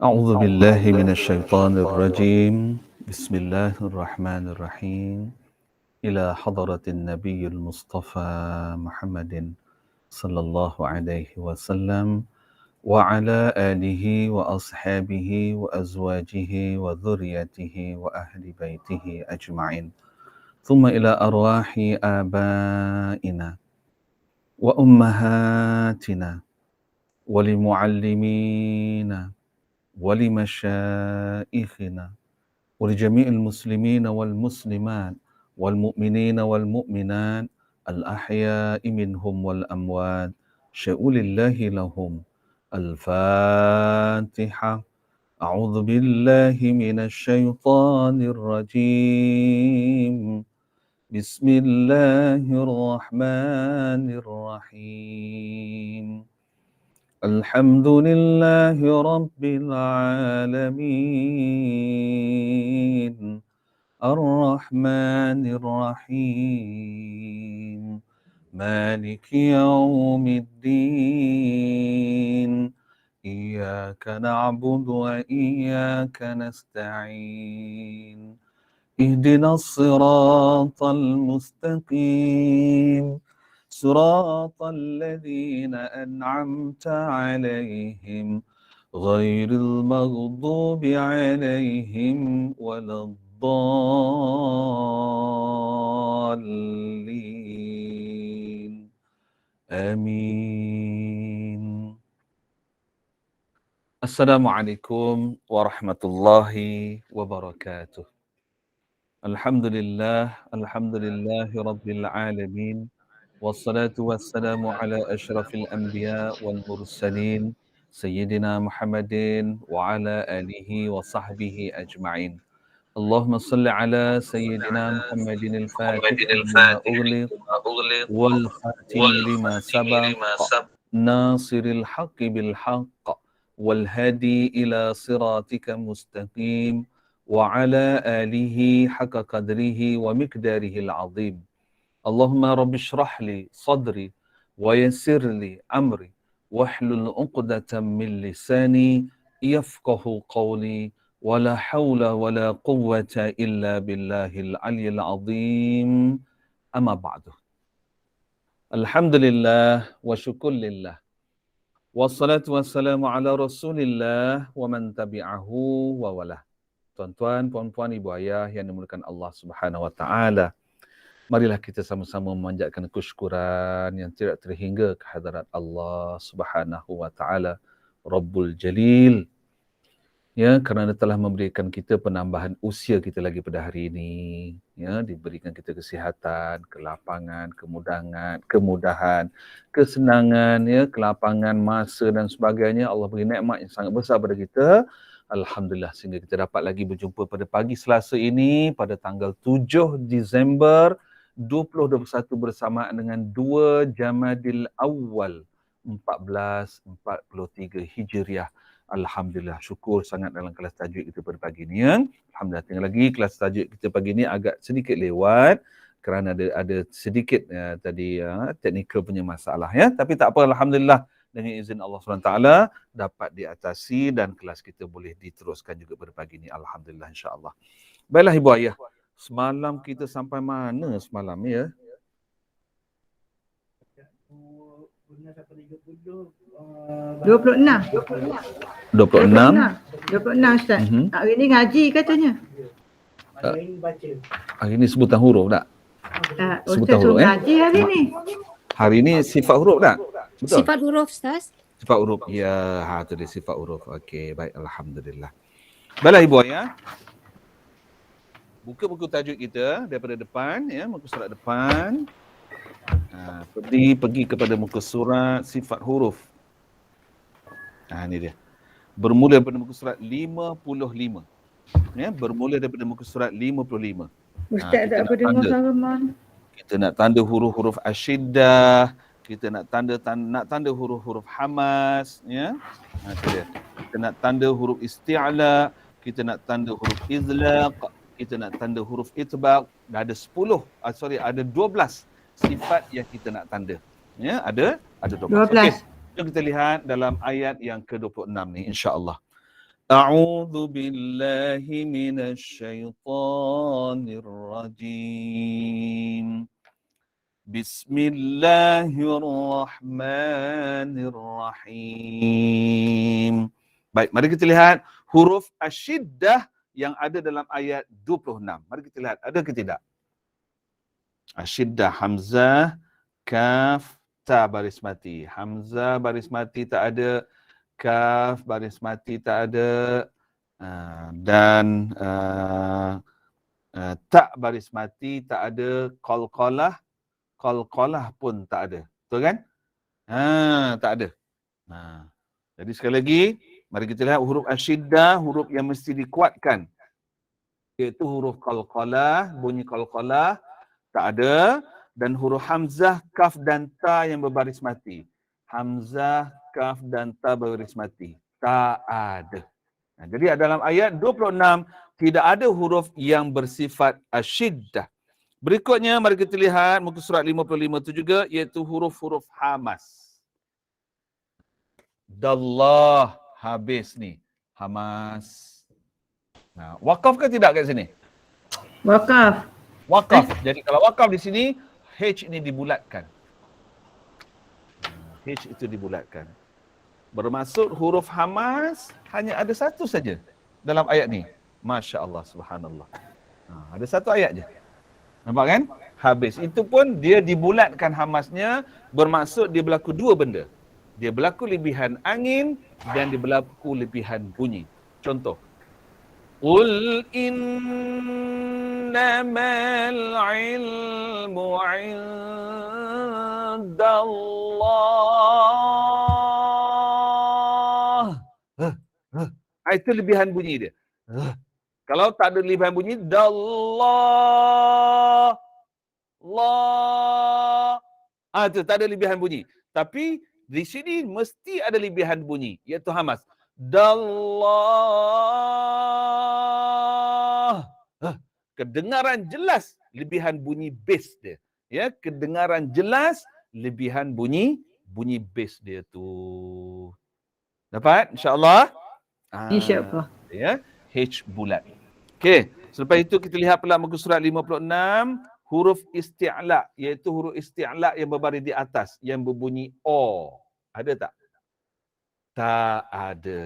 أعوذ بالله من الشيطان الرجيم بسم الله الرحمن الرحيم إلى حضرة النبي المصطفى محمد صلى الله عليه وسلم وعلى آله وأصحابه وأزواجه وذريته وأهل بيته أجمعين ثم إلى أرواح آبائنا وأمهاتنا ولمعلمينا ولمشائخنا ولجميع المسلمين والمسلمات والمؤمنين والمؤمنات الأحياء منهم والأموات شؤل الله لهم الفاتحة أعوذ بالله من الشيطان الرجيم بسم الله الرحمن الرحيم الحمد لله رب العالمين الرحمن الرحيم مالك يوم الدين إياك نعبد وإياك نستعين اهدنا الصراط المستقيم صراط الذين أنعمت عليهم غير المغضوب عليهم ولا الضالين آمين. Assalamualaikum warahmatullahi wabarakatuh. Alhamdulillah, alhamdulillahi rabbil alamin. Wassalatu wassalamu ala asyrafil anbiya wal mursalin Sayyidina Muhammadin wa ala alihi wa sahbihi ajma'in. Allahumma salli ala Sayyidina Muhammadin al-Fatih lima ughliq wal khatimi lima sabaq nasiril haqqi bil haqq wal hadi ila siratika mustaqim wa ala alihi haqqa qadrihi wa miqdarihi al-azim. Allahumma rabbi shrah li sadri wa yassir li amri wahlul 'uqdatam min lisani yafqahu qawli wa la hawla wa la quwwata illa billahil aliyyil azim. Amma ba'du. Alhamdulillah wa syukurillah. Wassalatu wassalamu ala Rasulillah wa man tabi'ahu wa walah. Tuan-tuan, puan-puan, ibu ayah yang dimuliakan Allah Subhanahu wa taala. Marilah kita sama-sama memanjatkan kesyukuran yang tidak terhingga kehadrat Allah Subhanahu wa taala Rabbul Jalil, ya, kerana telah memberikan kita penambahan usia kita lagi pada hari ini, ya, diberikan kita kesihatan, kelapangan, kemudahan, kesenangan, ya, kelapangan masa dan sebagainya. Allah beri nikmat yang sangat besar pada kita. Alhamdulillah, sehingga kita dapat lagi berjumpa pada pagi Selasa ini pada tanggal 7 Disember 2021 bersamaan dengan 2 Jamadil Awal 1443 Hijriah. Alhamdulillah, syukur sangat dalam kelas tajuk kita pada pagi ni, ya. Alhamdulillah, tinggal lagi kelas tajuk kita pagi ni agak sedikit lewat kerana ada sedikit tadi teknikal punya masalah, ya. Tapi tak apa, alhamdulillah, dengan izin Allah SWT dapat diatasi dan kelas kita boleh diteruskan juga pada pagi ni, alhamdulillah, insya-Allah. Baiklah ibu ayah, semalam kita sampai mana semalam, ya? 26 Ustaz. Hari ni ngaji katanya. Hari ni sebutan huruf tak? Ustaz suruh ngaji hari ni. Hari ni sifat huruf tak? Betul? Sifat huruf, Ustaz. Sifat huruf. Ya, tu dia sifat huruf. Okey, baik, alhamdulillah. Baiklah ibu ayah. Buka buku tajuk kita daripada depan, ya, muka surat depan. Pergi kepada muka surat sifat huruf. Ni dia. Bermula daripada muka surat 55. Ya, bermula daripada muka surat 55. Ustaz tak apa dengar suara man. Kita nak tanda huruf-huruf asyiddah, kita nak tanda huruf-huruf hamas, ya. Itu dia. Kita nak tanda huruf isti'la, kita nak tanda huruf izlaq, kita nak tanda huruf itbaq. Dah ada 12 sifat yang kita nak tanda. Ya, ada 12. Okey. Jom kita lihat dalam ayat yang ke-26 ni, insya-Allah. A'udzu billahi minasyaitonir rajim. Bismillahirrahmanirrahim. Baik, mari kita lihat huruf asyiddah yang ada dalam ayat 26. Mari kita lihat, ada ke tidak? Asyiddah, hamzah, kaf, ta baris mati. Hamzah baris mati tak ada, kaf baris mati tak ada, dan ta baris mati tak ada, qalqalah pun tak ada. Betul kan? Tak ada. Jadi sekali lagi, mari kita lihat huruf asyiddah, huruf yang mesti dikuatkan. Iaitu huruf qalqalah, bunyi qalqalah tak ada, dan huruf hamzah, kaf dan ta yang berbaris mati. Hamzah, kaf dan ta berbaris mati. Tak ada. Jadi dalam ayat 26 tidak ada huruf yang bersifat asyiddah. Berikutnya mari kita lihat muka surat 55 itu juga, iaitu huruf-huruf hamas. Dallah, habis ni. Hamas. Wakaf ke tidak kat sini? Wakaf. Wakaf. Jadi kalau wakaf di sini, H ini dibulatkan. H itu dibulatkan. Bermaksud huruf hamas hanya ada satu saja dalam ayat ni. Masya Allah, subhanallah. Ada satu ayat je. Nampak kan? Habis. Itu pun dia dibulatkan hamasnya, bermaksud dia berlaku dua benda. Dia berlaku lebihan angin dan dia berlaku lebihan bunyi. Contoh. Qul innamal ilmu indallah. Itu lebihan bunyi dia. Kalau tak ada lebihan bunyi, dallah. Itu tak ada lebihan bunyi. Tapi di sini mesti ada lebihan bunyi, iaitu hamas. Dallah. Kedengaran jelas lebihan bunyi bass dia. Ya, kedengaran jelas lebihan bunyi bass dia tu. Dapat insya-Allah? InsyaAllah. Ya, H bulat. Okey, selepas itu kita lihat pula muka surat 56, huruf isti'la, iaitu huruf isti'la yang berbaris di atas, yang berbunyi O. Ada tak? Tak ada.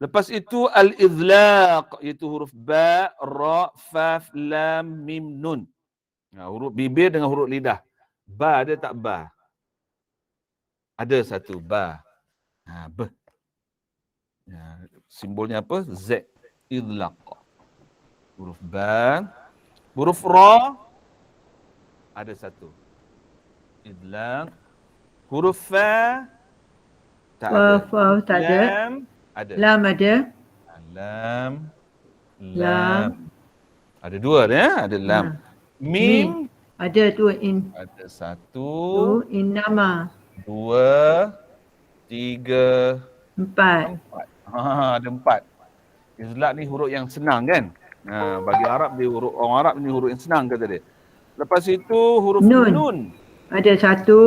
Lepas itu al-idlaq, iaitu huruf ba, ra, faf, lam, mim, nun. Huruf bibir dengan huruf lidah. Ba ada tak ba? Ada satu ba. B. Simbolnya apa? Z. Idlaq. Huruf ba. Huruf ra ada satu. Idlaq. Huruf fa tak ada. Fa tak ada. Lam ada. Lam ada. Lam. Ada dua ya, ada lam. Mim ada tu ada satu. Tu innama. Dua. Tiga. Empat. Ada empat. Izlaq ni huruf yang senang kan? Bagi Arab dia huruf, orang Arab ni huruf yang senang kata dia. Lepas itu huruf nun. Ada satu.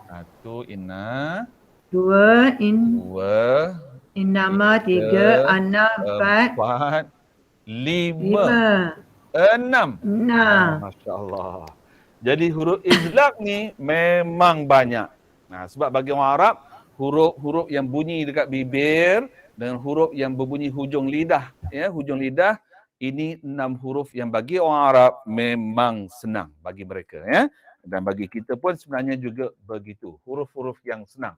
Satu inna. Dua Dua. innama, tiga, ana, empat, lima, enam. Masya Allah. Jadi huruf izlaq ni memang banyak. Sebab bagi orang Arab, huruf-huruf yang bunyi dekat bibir dan huruf yang berbunyi hujung lidah, ya, hujung lidah, ini 6 huruf yang bagi orang Arab memang senang bagi mereka, ya. Dan bagi kita pun sebenarnya juga begitu, huruf-huruf yang senang.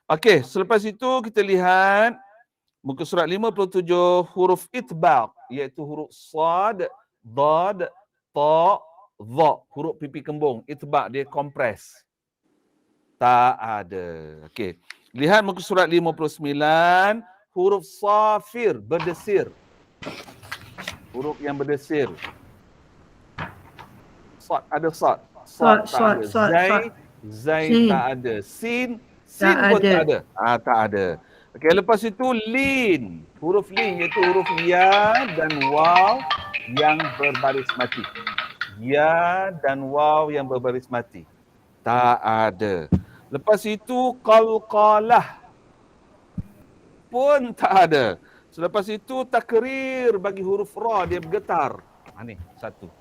Okey, selepas itu kita lihat muka surat 57, huruf itbaq, iaitu huruf sad, dad, ta, dha, huruf pipi kembung. Itbaq dia kompres. Tak ada. Okey. Lihat muka surat 59, huruf safir, berdesir. Huruf yang berdesir. Sad, ada sad. Sad tak ada. Zai tak ada. Sin pun tak ada. Tak ada. Okey, lepas itu lin. Huruf lin iaitu huruf ya dan waw yang berbaris mati. Ya dan waw yang berbaris mati. Tak ada. Lepas itu qalqalah pun tak ada. Selepas itu takrir bagi huruf ra, dia bergetar. Ni satu.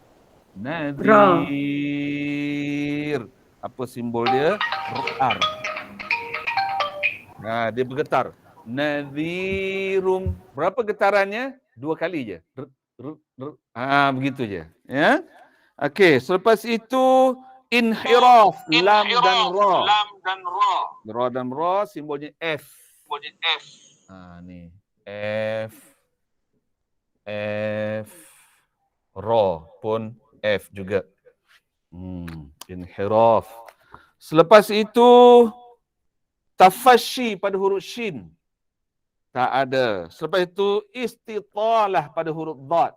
Nadhir. Apa simbol dia? R. Dia bergetar. Nadhirum. Berapa getarannya? 2 kali je. Begitu je. Ya. Okey, selepas itu inhiraf, lam dan ra. Ra dan ra simbolnya F. Ni. F. Ra pun F juga. Inhiraf. Selepas itu tafashi pada huruf shin. Tak ada. Selepas itu istitalah pada huruf dad.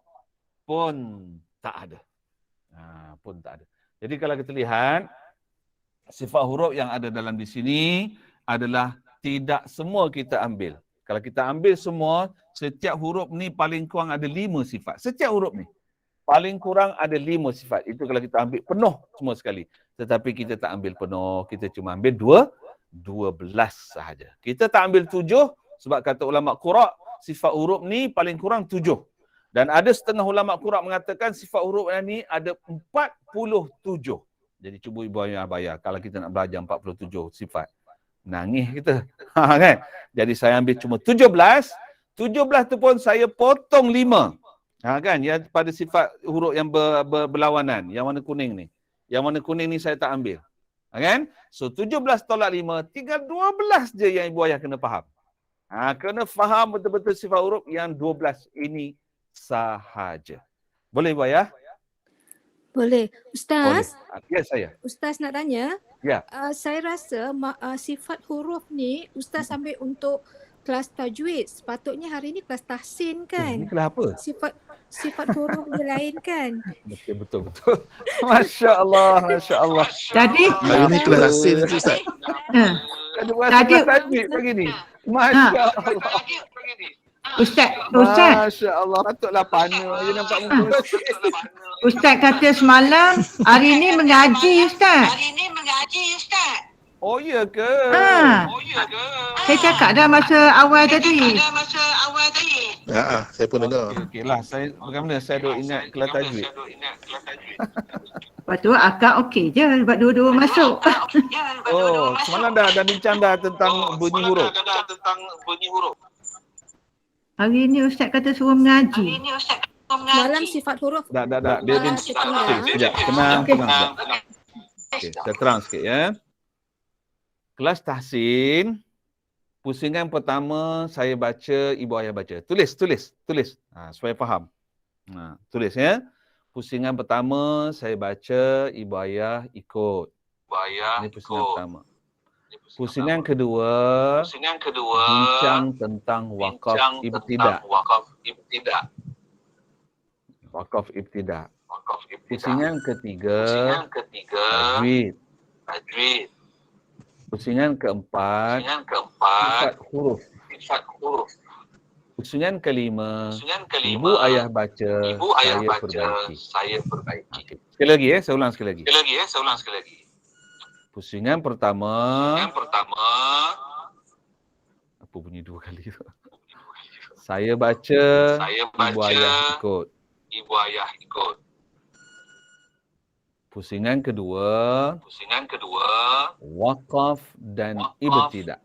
Pun tak ada. Pun tak ada. Jadi kalau kita lihat, sifat huruf yang ada dalam di sini adalah tidak semua kita ambil. Kalau kita ambil semua, setiap huruf ni paling kurang ada 5 sifat. Setiap huruf ni paling kurang ada 5 sifat. Itu kalau kita ambil penuh semua sekali. Tetapi kita tak ambil penuh, kita cuma ambil 12 sahaja. Kita tak ambil 7 sebab kata ulama qura, sifat huruf ni paling kurang 7. Dan ada setengah ulama qura mengatakan sifat huruf ni ada 47. Jadi cuba ibu ayah bayar kalau kita nak belajar 47 sifat. Nangis kita. Kan? Jadi saya ambil cuma 17. 17 tu pun saya potong 5. Kan? Yang pada sifat huruf yang berlawanan. Yang warna kuning ni. Yang warna kuning ni saya tak ambil. Kan? So 17 tolak 5, tinggal 12 je yang ibu ayah kena faham. Kena faham betul-betul sifat huruf yang 12 ini sahaja. Boleh ibu ayah? Boleh. Ustaz? Ya, saya. Ustaz nak tanya. Ya. Saya rasa sifat huruf ni Ustaz ambil untuk kelas tajwid. Sepatutnya hari ni kelas tahsin kan? Ini kelas apa? Sifat huruf dia lain kan? Betul. Masya Allah. Jadi Hari ni kelas tahsin tu Ustaz. Tadi tajwid begini. Masya Allah. Ustaz, Masya Allah. Patutlah panah je nampak muka. Ustaz kata semalam hari ni mengaji Ustaz. Oh ya ke? Saya cakap dah masa awal tadi. Saya pun dengar. Okey lah. Bagaimana saya duk ingat kelas tajwid? Lepas tu akak okey je sebab dua-dua masuk. Oh, semalam dah bincang dah tentang bunyi huruf. Hari ni Ustaz kata suruh mengaji. Dalam sifat huruf. Dah. Dia sekejap. Tenang. Okey, saya terang sikit ya. Kelas tahsin, pusingan pertama saya baca, ibu ayah baca. Tulis. Supaya faham. Tulis ya. Pusingan pertama saya baca, ibu ayah ikut. Ini pusingan pertama. Pusingan kedua, bincang tentang wakaf ibtidak. Wakaf ibtidak. Pusingan ketiga, tajwid. Pusingan keempat, sifat huruf. Pusingan kelima, ibu ayah baca, saya perbaiki. Sekali lagi saya ulang sekali lagi. Pusingan pertama, apa bunyi 2 kali tu? Saya baca, ibu ayah ikut. Pusingan kedua, wakaf dan ibtidak.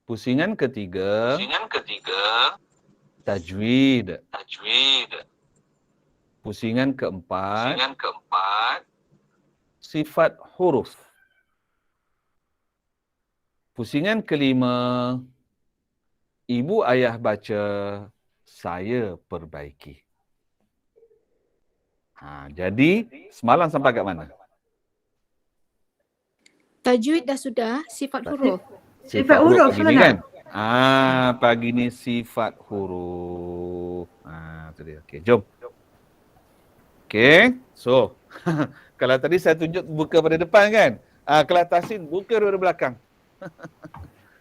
Pusingan ketiga, tajwid. Pusingan keempat, sifat huruf. Pusingan kelima, ibu ayah baca, saya perbaiki. Jadi semalam sampai kat mana? Tajwid dah sudah, sifat huruf. Sifat huruf pagi ni kan? Pagi ni sifat huruf. Tu dia. Okey, jom. Okey. So, kalau tadi saya tunjuk buka pada depan kan? Kelas tahsin buka daripada belakang.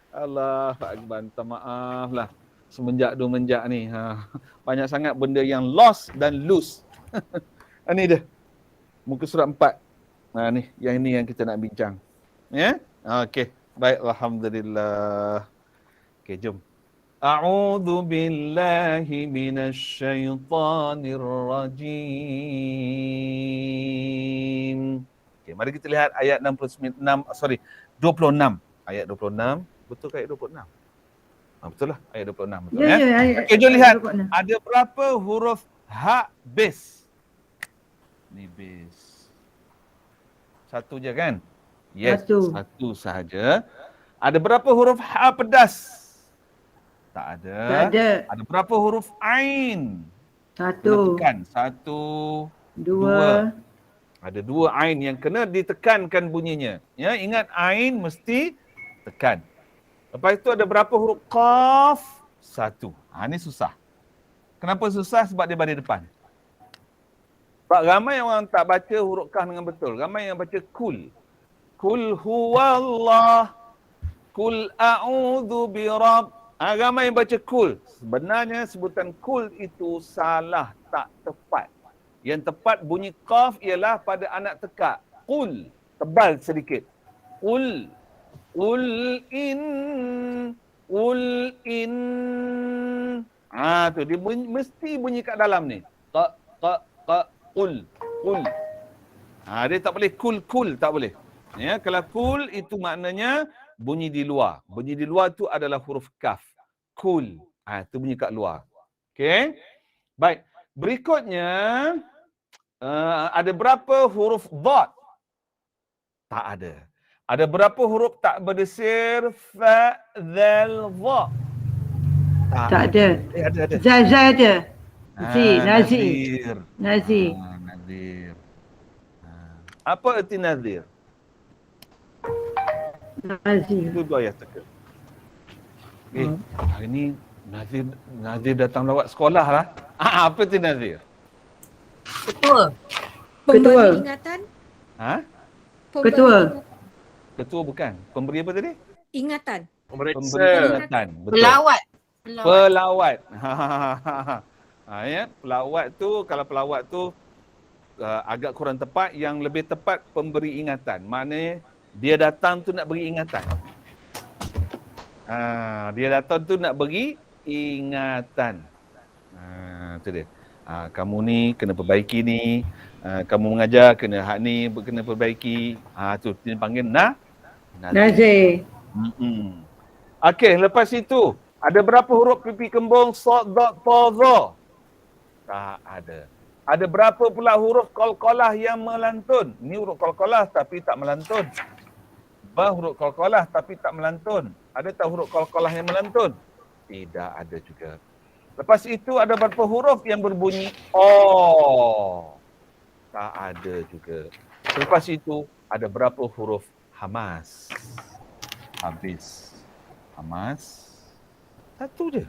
Allah Akbar, minta maaf lah. Semenjak ni. Banyak sangat benda yang lost dan loose. Ini dia. Muka surat 4. Nah ni, yang ini yang kita nak bincang. Ya? Okey. Baik, alhamdulillah. Okey, jom. A'udzu billahi minasyaitonir rajim. Okey, mari kita lihat ayat 26. Ayat 26. Betul ke ayat 26? Betul lah, ayat 26 betul ya. Okey, jom lihat. Ada berapa huruf ha base? Ni base. Satu je kan? Yes, satu sahaja. Ada berapa huruf ha pedas? Tak ada. Ada berapa huruf ain? Satu. Tekan. Satu, dua. Ada dua ain yang kena ditekankan bunyinya. Ya, ingat ain mesti tekan. Lepas itu ada berapa huruf qaf? Satu. Ini susah. Kenapa susah? Sebab dia baris depan. Sebab ramai orang tak baca huruf qaf dengan betul. Ramai yang baca kul. Kul huwallah. Kul a'udhu birab. Ramai yang baca kul. Sebenarnya sebutan kul itu salah, tak tepat. Yang tepat bunyi qaf ialah pada anak tekak. Kul. Tebal sedikit. Kul. Kul in. Kul in. Tu dia mesti bunyi kat dalam ni. Kul. Kul. Dia tak boleh kul tak boleh. Ya, kalau kul itu maknanya bunyi di luar. Bunyi di luar tu adalah huruf kaf. Kul. Itu bunyi kat luar. Okey. Baik. Berikutnya ada berapa huruf dad? Tak ada. Ada berapa huruf tak berdesir? Fa, zal, dha? Tak ada. Ada. Za ada. Nazir. Nazir. Apa erti nazir? Itu dua ayat teka. Hari ni Nazir datang lawat sekolah lah. Apa erti nazir? Ketua. Ketua. Ingatan. Ketua. Ketua bukan. Pemberi apa tadi? Ingatan. Pemberi ingatan. Betul. Pelawat. Ya, pelawat tu, kalau pelawat tu agak kurang tepat. Yang lebih tepat pemberi ingatan. Maknanya dia datang tu nak beri ingatan. Dia datang tu nak beri ingatan. Itu dia. Kamu ni kena perbaiki ni. Kamu mengajar kena hak ni kena perbaiki. Tu dia panggil nazir. Okey, lepas itu ada berapa huruf pipi kembung? Sad, dad, ta, za? Tak ada. Ada berapa pula huruf qalqalah yang melantun? Ni huruf qalqalah tapi tak melantun. Huruf qalqalah tapi tak melantun. Ada tak huruf qalqalah yang melantun? Tidak ada juga. Lepas itu ada berapa huruf yang berbunyi oh? Tak ada juga. Lepas itu ada berapa huruf hamas? Habis. Hamas. Satu je.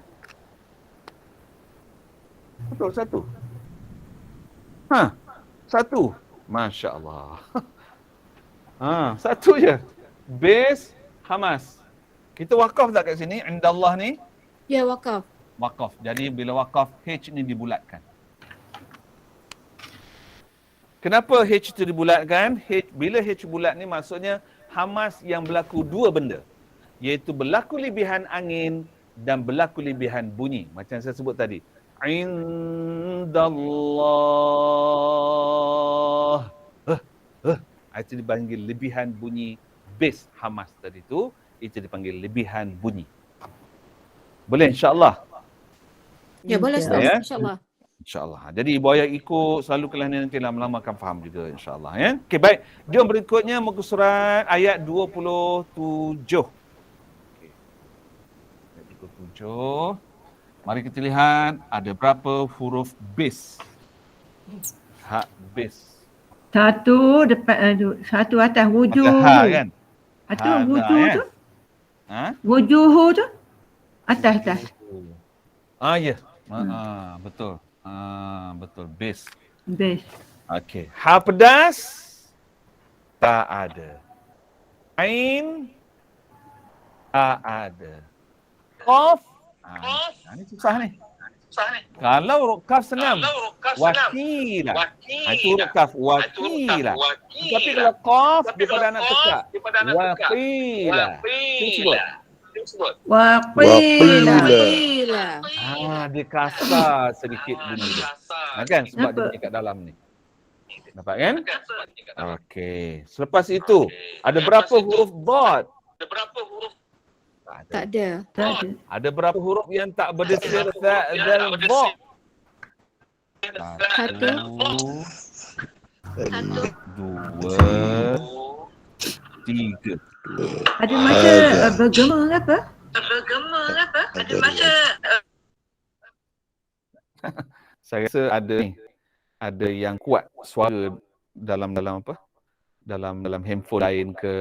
Betul, satu. Satu. Masya Allah. Satu je. Base hamas. Kita wakaf tak kat sini? Indallah ni? Ya, wakaf. Wakaf. Jadi bila wakaf, H ni dibulatkan. Kenapa H itu dibulatkan? Bila H bulat ni maksudnya hamas yang berlaku dua benda. Iaitu berlaku lebihan angin dan berlaku lebihan bunyi. Macam saya sebut tadi. Indallah. Itu dipanggil lebihan bunyi. Base hamas tadi tu, itu dipanggil lebihan bunyi. Boleh insya-Allah? Ya, boleh Ustaz, ya? insya-Allah. InsyaAllah. Jadi ibu ayah ikut selalu kelihatan nanti lama-lama akan faham juga insyaAllah ya. Okey, baik. Jom berikutnya muka surat ayat 27. Okey. Ayat 27. Mari kita lihat ada berapa huruf base. Ha base. Satu depan satu atas wujuh. Ada kan? Atau wujuh tu? Ha? Wujuh tu? Atas. Ya. Betul. Betul. Base. Okey. Ha pedas? Tak ada. Ain? Tak ada. Qaf? Ini susah ni. Kalau huruf kaf senang. Wakila. Itu huruf kaf. Wakila. Tapi kalau qaf dia pada anak tekak. Waqila. Itu sebut. Waqila. Waqila. Dia kasar sedikit bunyi dia. Kan? Sebab dia bunyi kat dalam ni. Nampak kan? Okey. Selepas itu, ada berapa huruf dad? Tak ada. Tak ada. Ada berapa huruf yang tak berdesir za dan dha? Satu. Dua, tiga. Ada masa bergema ke apa? Ada masa Saya rasa ada yang kuat suara dalam apa? Dalam handphone lain ke,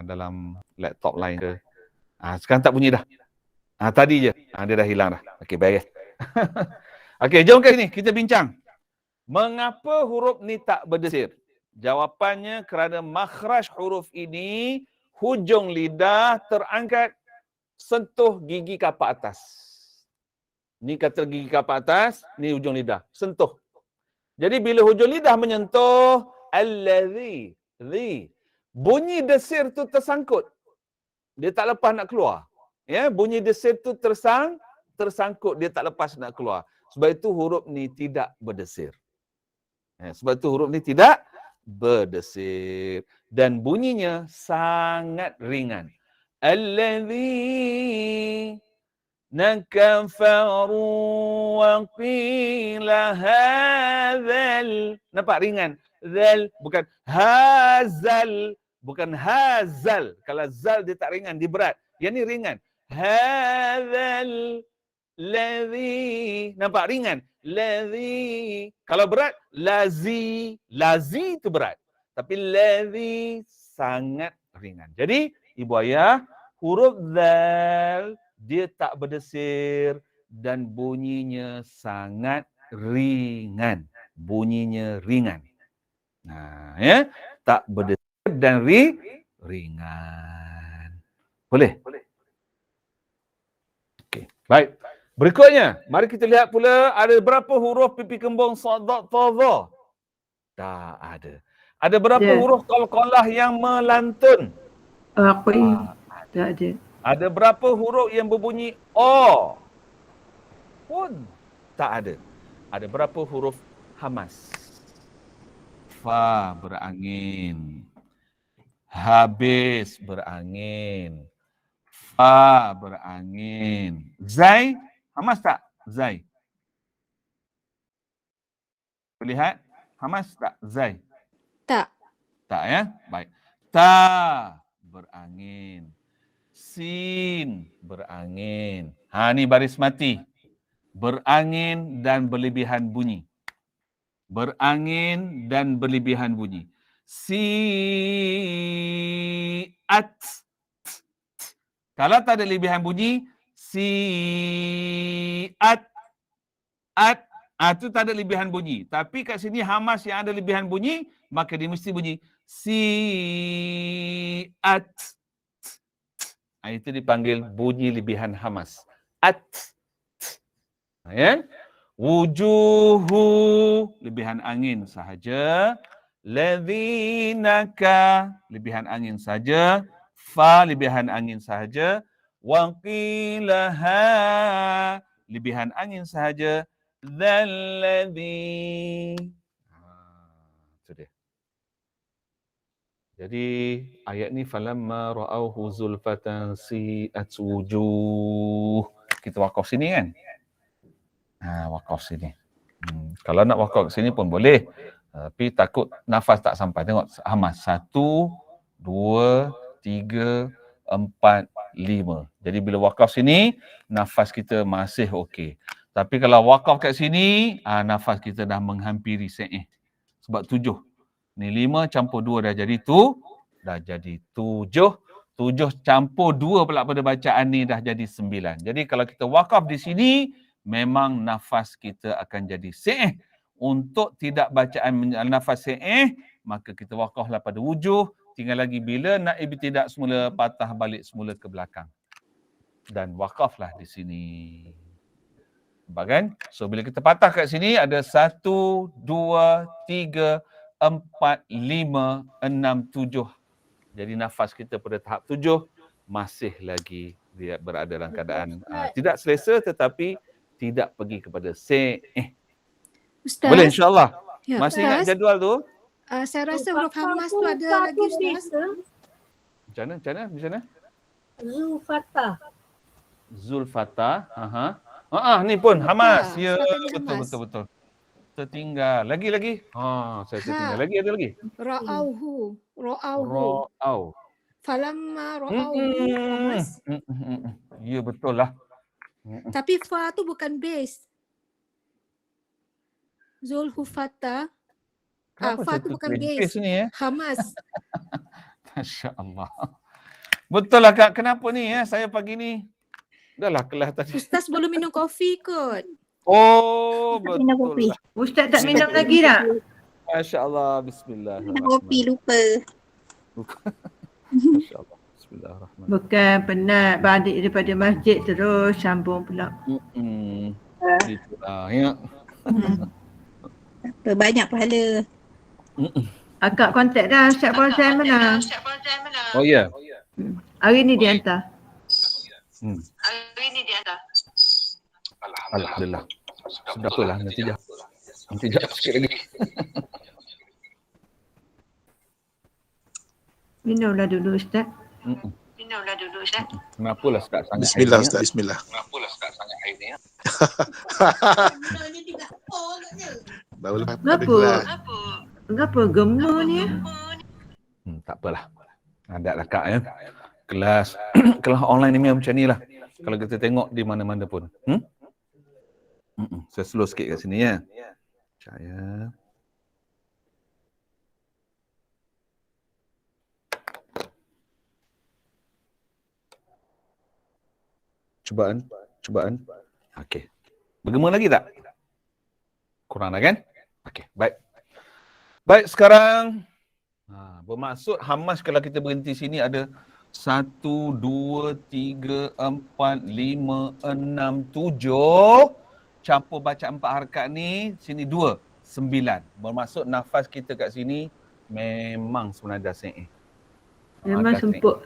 dalam laptop lain ke. Sekarang tak bunyi dah. Tadi je. Dia dah hilang dah. Okey, beres. Okey, jom ke sini kita bincang. Mengapa huruf ni tak berdesir? Jawapannya kerana makhraj huruf ini hujung lidah terangkat sentuh gigi kapak atas. Ni kata gigi kapak atas, ni hujung lidah, sentuh. Jadi bila hujung lidah menyentuh allazi, bunyi desir tu tersangkut. Dia tak lepas nak keluar. Ya, bunyi desir tu tersangkut, dia tak lepas nak keluar. Sebab itu huruf ni tidak berdesir. Sebab itu huruf ni tidak berdesir dan bunyinya sangat ringan. Allazi nakafaru wa qila hadzal. Nampak ringan? Zal bukan hazal. Bukan hazal. Kalau zal dia tak ringan, dia berat. Yang ni ringan. Hadzal ladzi. Nampak ringan? Ladzi. Kalau berat, lazi. Lazi itu berat. Tapi ladzi sangat ringan. Jadi, ibu ayah, huruf zal dia tak berdesir dan bunyinya sangat ringan. Bunyinya ringan. Ya, tak berdesir dan ringan. Boleh? Okey, baik. Berikutnya, mari kita lihat pula ada berapa huruf pipi kembung sad dha dha. Tak ada. Ada berapa huruf qalqalah yang melantun? Tak ada. Ada berapa huruf yang berbunyi o? Pun tak ada. Ada berapa huruf hamas? Fa berangin. Habis berangin. Fa berangin. Zai, hamas tak? Zai. Lihat, hamas tak? Zai. Tak. Tak ya? Baik. Ta berangin. Sin berangin. Ni baris mati. Berangin dan berlebihan bunyi. Berangin dan berlebihan bunyi. Si-at. Kalau tak ada lebihan bunyi, si-at. At. Itu tak ada lebihan bunyi. Tapi kat sini hamas yang ada lebihan bunyi, maka dia mesti bunyi si-at. Itu dipanggil bunyi lebihan hamas. At. Ya. Wujuhu lebihan angin sahaja. Ladzinaka lebihan angin saja. Fa lebihan angin sahaja. Wa qilaha lebihan angin sahaja. Dzalladzi. Itu dia. Jadi ayat ni falamma ra'awhu zulfatan si'at wujuh. Kita wakaf sini kan? Wakaf sini. Kalau nak wakaf sini pun boleh. Tapi takut nafas tak sampai. Tengok hamas. 1, 2, 3, 4, 5. Jadi bila wakaf sini, nafas kita masih okey. Tapi kalau wakaf kat sini, nafas kita dah menghampiri se'eh. Sebab 7. Ni 5 campur 2 dah jadi dah jadi 7. 7 campur 2 pula pada bacaan ni dah jadi 9. Jadi kalau kita wakaf di sini, memang nafas kita akan jadi se'eh. Untuk tidak bacaan nafas se'eh, maka kita wakaflah pada wujuh. Tinggal lagi bila nak ibtidak semula, patah balik semula ke belakang. Dan wakaflah di sini. Nampak kan? So bila kita patah kat sini ada 1, 2, 3, 4, 5, 6, 7. Jadi nafas kita pada tahap 7 masih lagi dia berada dalam keadaan tidak selesa tetapi tidak pergi kepada Ustaz. Boleh insya-Allah. Ya, Masih ingat Ustaz. jadual tu? Saya rasa huruf Hamas tu ada lagi Ustaz. Macam mana? Zulfatah. Zulfatah. Ni pun Hamas. Ya, Hamas. betul. Tertinggal. Lagi. Saya tertinggal. Lagi ada lagi. Ra'auhu. Ra'au. Falamma ra'auhu Hamas. Ya, betul lah. Tapi fa tu bukan base. Zulhufata. Fa tu bukan base. Ni, Hamas. Masya-Allah. Betul lah Kak. Kenapa ni saya pagi ni? Dah lah kelas tadi. Ustaz belum minum kopi kot. Oh, betul lah. Ustaz tak minum lagi tak? Masya-Allah. Bismillah. Minum kopi lupa. Masya-Allah. Bismillahirrahmanirrahim. Bukan penat balik daripada masjid terus sambung pula. Itulah ya. Banyak pahala. Akak kontak dah Ustaz Fauzan mana? Oh ya. Hari ni dia hantar. Hari ni dia ada. Alhamdulillah. Sudah betul lah nanti jap sikit lagi. Minumlah dulu Ustaz. Minumlah dulu Ustaz. Kenapalah start sangat? Bismillah Ustaz, bismillah. Kenapalah start sangat hari ni? Barulah Kenapa? Kenapa gemar ni? Tak apalah. Ada lah Kak ya. Kelas online ni macam ni lah. Kalau kita tengok di mana-mana pun. Saya slow sikit kat sini ya. Saya. Cubaan. Okey. Bergema lagi tak? Kurang dah kan? Okey, baik. Baik, sekarang bermaksud Hamas kalau kita berhenti sini ada 1, 2, 3, 4, 5, 6, 7. Campur baca 4 harakat ni, sini 2, 9. Bermaksud nafas kita kat sini memang sebenarnya dah seimbang. Memang semput.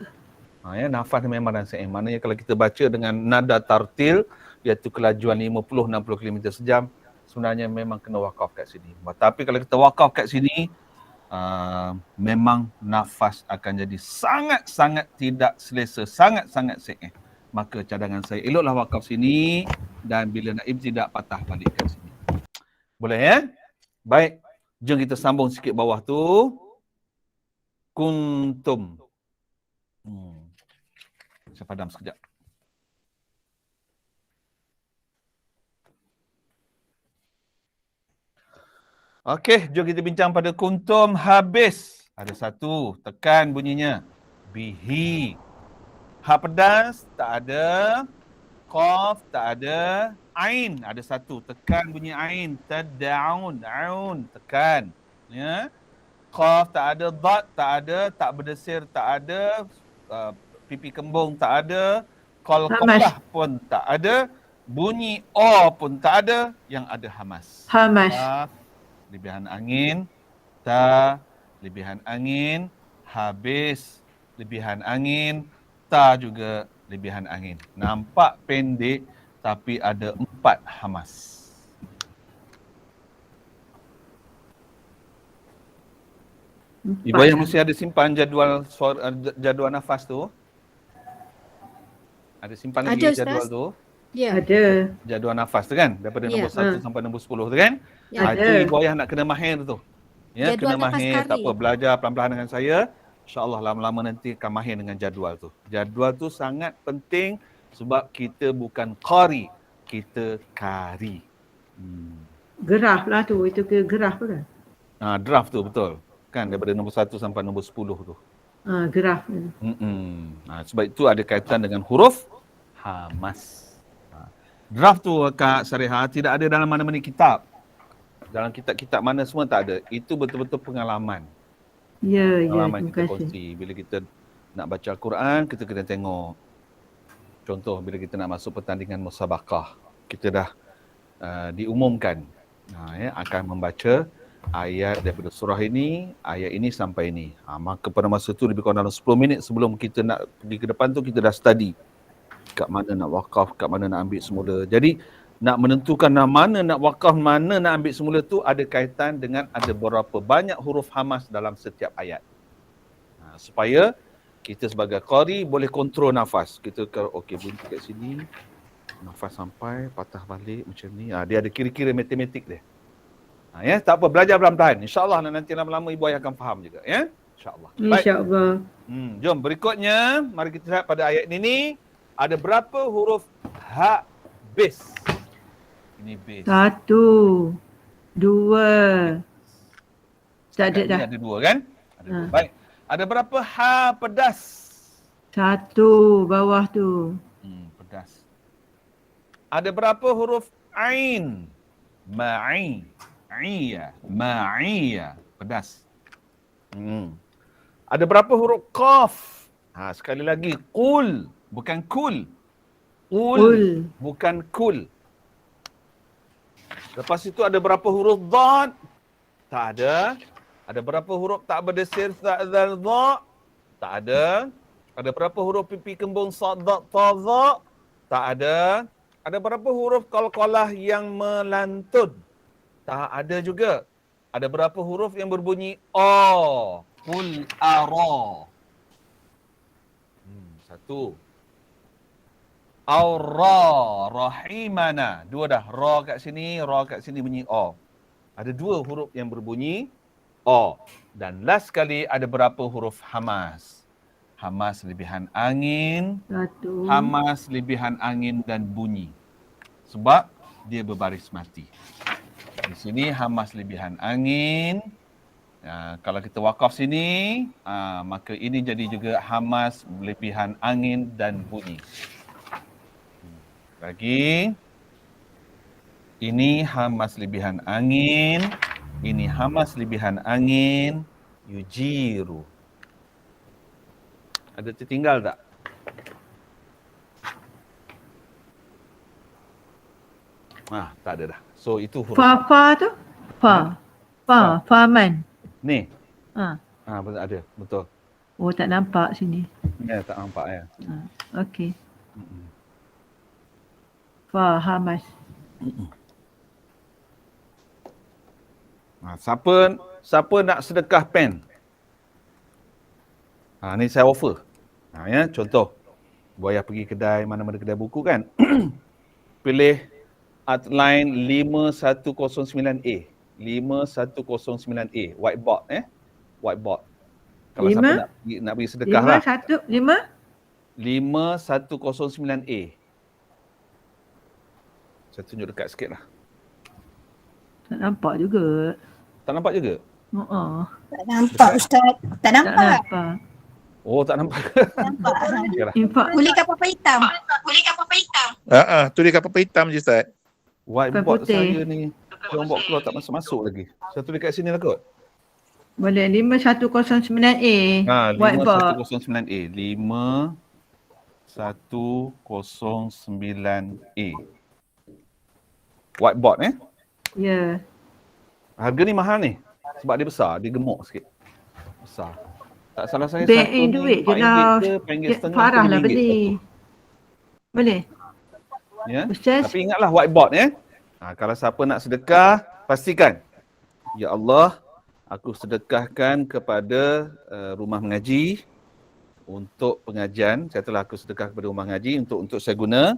Nafas ni memang dah seimbang. Maknanya kalau kita baca dengan nada tartil, iaitu kelajuan 50-60 km sejam, sebenarnya memang kena wakaf kat sini. Tapi kalau kita wakaf kat sini, memang nafas akan jadi sangat-sangat tidak selesa, sangat-sangat seimbang. Maka cadangan saya, eloklah wakaf sini dan bila nak ibtidak patah balik kat sini. Boleh ya? Baik, jom kita sambung sikit bawah tu. Kuntum. Saya padam sekejap. Okey, jom kita bincang pada kuntum habis. Ada satu, tekan bunyinya. Bihi. Ha pedas, tak ada. Qaf, tak ada. Ain, ada satu. Tekan bunyi ain. Tad'un, aun, tekan. Ya. Qaf, tak ada. Dad, tak ada. Tak berdesir, tak ada. Pipi kembung, tak ada. Qalqalah pun tak ada. Bunyi O pun tak ada. Yang ada hamas. Hamas. Lebihan angin, ta, lebihan angin, habis, lebihan angin, ta juga lebihan angin. Nampak pendek tapi ada 4 hamas. Ibu yang mesti ada simpan jadual jadual nafas tu. Ada simpan lagi jadual tu. Ya. Ada. Jadual nafas tu kan, daripada nombor 1 sampai nombor 10 tu kan. Ya, Itu ibu ayah nak kena mahir tu. Ya, jadual kena mahir, nafas tak apa, belajar pelan-pelan dengan saya. InsyaAllah lama-lama nanti akan mahir dengan jadual tu. Jadual tu sangat penting sebab kita bukan qari, kita kari. Geraf lah tu, itu ke geraf tu kan? Draft tu betul. Kan daripada nombor 1 sampai nombor 10 tu. Geraf. Sebab itu ada kaitan dengan huruf hamas. Draft tu Kak Sariha tidak ada dalam mana-mana kitab. Dalam kitab-kitab mana semua tak ada. Itu betul-betul pengalaman. Ya, Pengalaman terima kita kasih. kongsi. Bila kita nak baca Al-Quran, kita kena tengok. Contoh bila kita nak masuk pertandingan musabaqah. Kita dah diumumkan. Akan membaca ayat daripada surah ini, ayat ini sampai ini. Maka pada masa tu lebih kurang dalam 10 minit sebelum kita nak pergi ke depan tu, kita dah study kat mana nak wakaf, kat mana nak ambil semula. Jadi nak menentukan mana nak wakaf, mana nak ambil semula tu ada kaitan dengan ada berapa banyak huruf hamas dalam setiap ayat. Supaya kita sebagai qari boleh kontrol nafas. Kita okey berhenti kat sini, nafas sampai, patah balik macam ni. Dia ada kira-kira matematik dia. Ya, tak apa, belajar perlahan-lahan. InsyaAllah nanti lama-lama ibu ayah akan faham juga. Ya, InsyaAllah. InsyaAllah. Jom berikutnya, mari kita lihat pada ayat ini. Ada berapa huruf ha base? Ini base. 1, 2. Tak ada dah. Ada 2 kan? Ada 2. Baik. Ada berapa ha pedas? 1 bawah tu. Pedas. Ada berapa huruf ain? Ma'i. Iya. Ma'iyya. Pedas. Ada berapa huruf qaf? Sekali lagi. Qul. Bukan kul. Ul. Bukan kul. Lepas itu ada berapa huruf dad? Tak ada. Ada berapa huruf tak berdesir tak zal dha? Tak ada. Ada berapa huruf pipi kembung sad dad ta dha? Tak ada. Ada berapa huruf qalqalah yang melantun? Tak ada juga. Ada berapa huruf yang berbunyi o? Qul ara. 1. Ar-ra, rahimana. 2 dah. Ra kat sini bunyi o. Ada 2 huruf yang berbunyi o. Dan last sekali ada berapa huruf hamas? Hamas lebihan angin, 1. hamas lebihan angin dan bunyi. Sebab dia berbaris mati. Di sini hamas lebihan angin. Kalau kita wakaf sini, maka ini jadi juga hamas lebihan angin dan bunyi. Lagi. Ini hamas lebihan angin. Ini hamas lebihan angin. Yujiru. Ada tertinggal tak? Tak ada dah. So itu huruf. Fa tu? Faman. Ni. Ha. Betul ada. Betul. Oh, tak nampak sini. Ya, tak nampak ya. Okey. Fa hamas. Siapa nak sedekah pen? Ni saya offer. Ya, contoh. Buaya pergi kedai, mana-mana kedai buku kan. Pilih outline 5109A. 5109A. Whiteboard Whiteboard. Kalau siapa nak pergi sedekah lah. 5109A. Saya tunjuk dekat sikit lah. Tak nampak juga. Tak nampak juga? Tak nampak Ustaz. Tak nampak. Oh, tak nampak. Boleh kat papan hitam. Tu dia kat papan hitam je Ustaz. Whiteboard saya ni, orang buat keluar tak masuk-masuk lagi. Saya tulis kat sini lah kot. Boleh 5109A. Whiteboard. 5109A. 5109A. Whiteboard Ya. Harga ni mahal ni. Sebab dia besar, dia gemuk sikit. Besar. Tak salah saya duit je lah. Parah lah beli. Boleh? Ya. Ustaz. Tapi ingatlah whiteboard kalau siapa nak sedekah, pastikan. Ya Allah, aku sedekahkan kepada rumah mengaji untuk pengajian. Saya telah aku sedekah kepada rumah mengaji untuk saya guna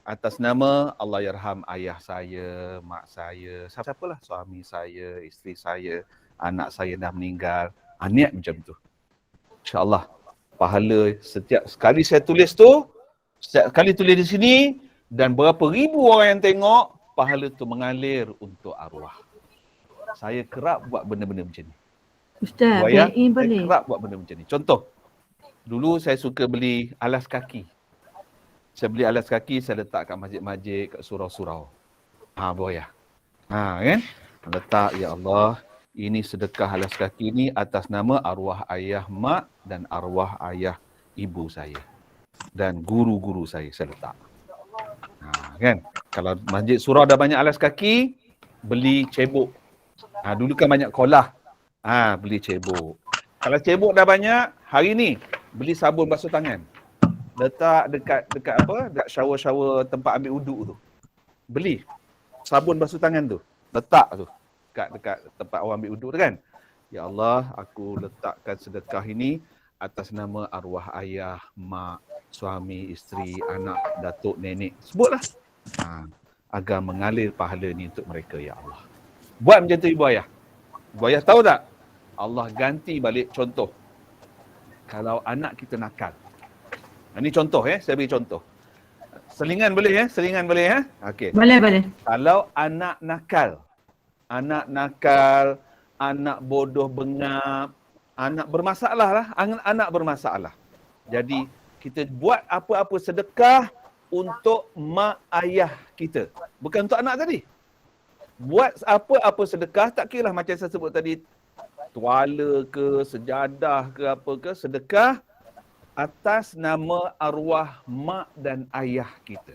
atas nama Allahyarham ayah saya, mak saya, siapalah, suami saya, isteri saya, anak saya dah meninggal. Niat macam tu. InsyaAllah pahala setiap sekali saya tulis tu, setiap kali tulis di sini dan berapa ribu orang yang tengok, pahala tu mengalir untuk arwah. Saya kerap buat benda-benda macam ni. Ustaz, BI boleh? Saya kerap buat benda macam ni. Contoh, dulu saya suka beli alas kaki. Saya beli alas kaki, saya letak kat masjid-masjid, kat surau-surau. Buaya. Kan? Letak, ya Allah, ini sedekah alas kaki ni atas nama arwah ayah mak dan arwah ayah ibu saya. Dan guru-guru saya letak. Kan? Kalau masjid surau dah banyak alas kaki, beli cebok. Dulu kan banyak kolah. Beli cebok. Kalau cebok dah banyak, hari ni beli sabun basuh tangan. Letak dekat dekat shower tempat ambil uduk tu. Beli sabun basuh tangan tu. Letak tu dekat tempat orang ambil uduk tu kan. Ya Allah, aku letakkan sedekah ini atas nama arwah ayah, mak, suami, isteri, anak, datuk, nenek. Sebutlah. Agar mengalir pahala ni untuk mereka, ya Allah. Buat macam tu ibu ayah. Ibu ayah tahu tak? Allah ganti balik contoh. Kalau anak kita nakal. Ini contoh saya beri contoh. Selingan boleh Selingan boleh Okey. Boleh. Kalau anak nakal, anak bodoh bengap, anak bermasalah lah, anak bermasalah. Jadi kita buat apa-apa sedekah untuk mak ayah kita. Bukan untuk anak tadi. Buat apa-apa sedekah, tak kira lah macam saya sebut tadi, tuala ke, sejadah ke, apa ke, sedekah atas nama arwah mak dan ayah kita.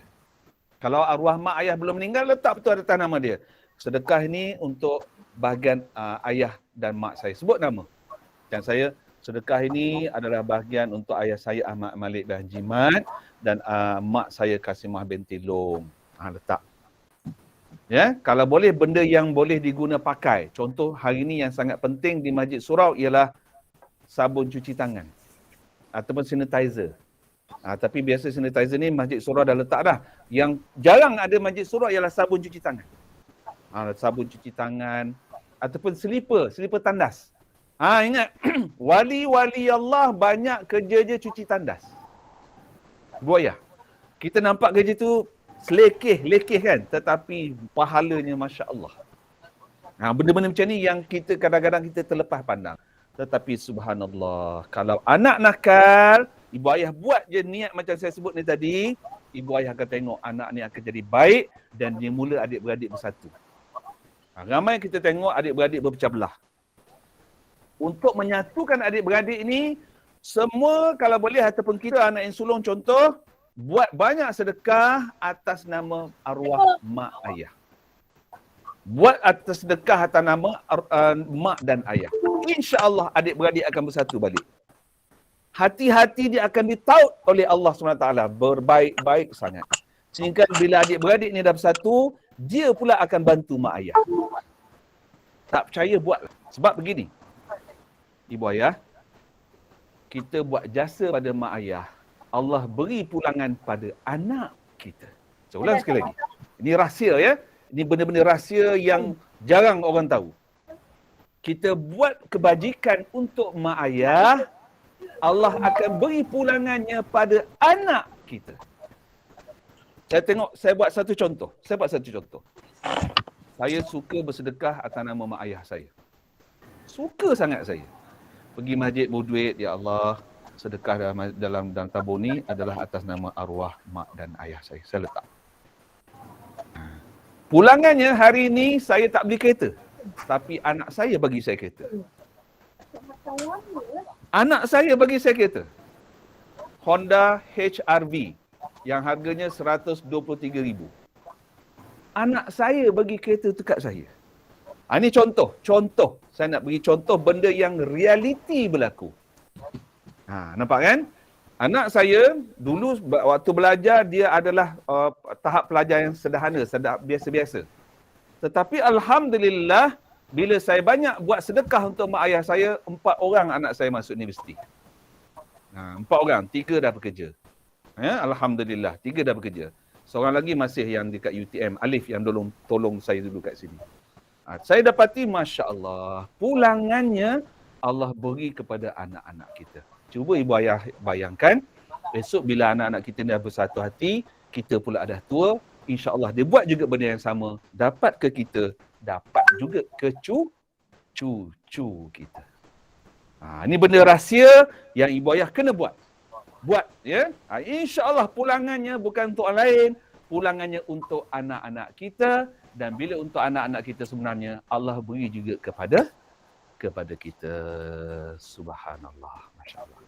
Kalau arwah mak ayah belum meninggal, letak betul atas nama dia. Sedekah ini untuk bahagian ayah dan mak saya. Sebut nama. Dan saya, sedekah ini adalah bahagian untuk ayah saya Ahmad Malik bin Haji Mat dan mak saya Kasimah binti Long. Letak. Ya, kalau boleh benda yang boleh diguna pakai. Contoh hari ini yang sangat penting di Masjid Surau ialah sabun cuci tangan ataupun sanitizer. Tapi biasa sanitizer ni Masjid Surau dah letak dah. Yang jarang ada Masjid Surau ialah sabun cuci tangan. Sabun cuci tangan ataupun selipar tandas. Ingat, wali-wali Allah banyak kerja je cuci tandas. Buaya. Kita nampak kerja tu lekeh kan, tetapi pahalanya masya-Allah. Benda-benda macam ni yang kita kadang-kadang kita terlepas pandang. Tetapi subhanallah, kalau anak nakal, ibu ayah buat je niat macam saya sebut ni tadi, ibu ayah akan tengok anak ni akan jadi baik dan dia mula adik-beradik bersatu. Ramai kita tengok adik-beradik berpecah belah. Untuk menyatukan adik-beradik ni, semua kalau boleh ataupun kita anak yang sulung contoh, buat banyak sedekah atas nama arwah mak ayah. Buat atas sedekah atas nama mak dan ayah. InsyaAllah adik-beradik akan bersatu balik. Hati-hati dia akan ditaut oleh Allah SWT. Berbaik-baik sangat. Sehingga bila adik-beradik ni dah bersatu, dia pula akan bantu mak ayah. Tak percaya buatlah. Sebab begini. Ibu ayah, kita buat jasa pada mak ayah. Allah beri pulangan pada anak kita. Saya ulang sekali lagi. Ini rahsia ya. Ini benda-benda rahsia yang jarang orang tahu. Kita buat kebajikan untuk mak ayah, Allah akan beri pulangannya pada anak kita. Saya buat satu contoh. Saya suka bersedekah atas nama mak ayah saya. Suka sangat saya. Pergi masjid berduit, ya Allah, sedekah dalam tabung ni adalah atas nama arwah mak dan ayah saya. Saya letak. Pulangannya hari ini saya tak beli kereta. Tapi anak saya bagi saya kereta. Anak saya bagi saya kereta. Honda HR-V yang harganya 123,000. Anak saya bagi kereta tu kat saya. Ini contoh. Saya nak bagi contoh benda yang realiti berlaku. Nampak kan? Anak saya dulu waktu belajar dia adalah tahap pelajar yang sederhana, biasa-biasa. Tetapi alhamdulillah bila saya banyak buat sedekah untuk mak ayah saya, 4 orang anak saya masuk universiti. 4 orang, 3 dah bekerja. Alhamdulillah, 3 dah bekerja. Seorang lagi masih yang dekat UTM, Alif yang tolong saya dulu kat sini. Saya dapati masya-Allah, pulangannya Allah beri kepada anak-anak kita. Cuba ibu ayah bayangkan, esok bila anak-anak kita dah bersatu hati, kita pula dah tua, insya-Allah dia buat juga benda yang sama, dapat ke kita, dapat juga ke cucu kita. Ini benda rahsia yang ibu ayah kena buat. Ya. Insya-Allah pulangannya bukan untuk orang lain, pulangannya untuk anak-anak kita, dan bila untuk anak-anak kita sebenarnya Allah beri juga kepada kita. Subhanallah, masya-Allah.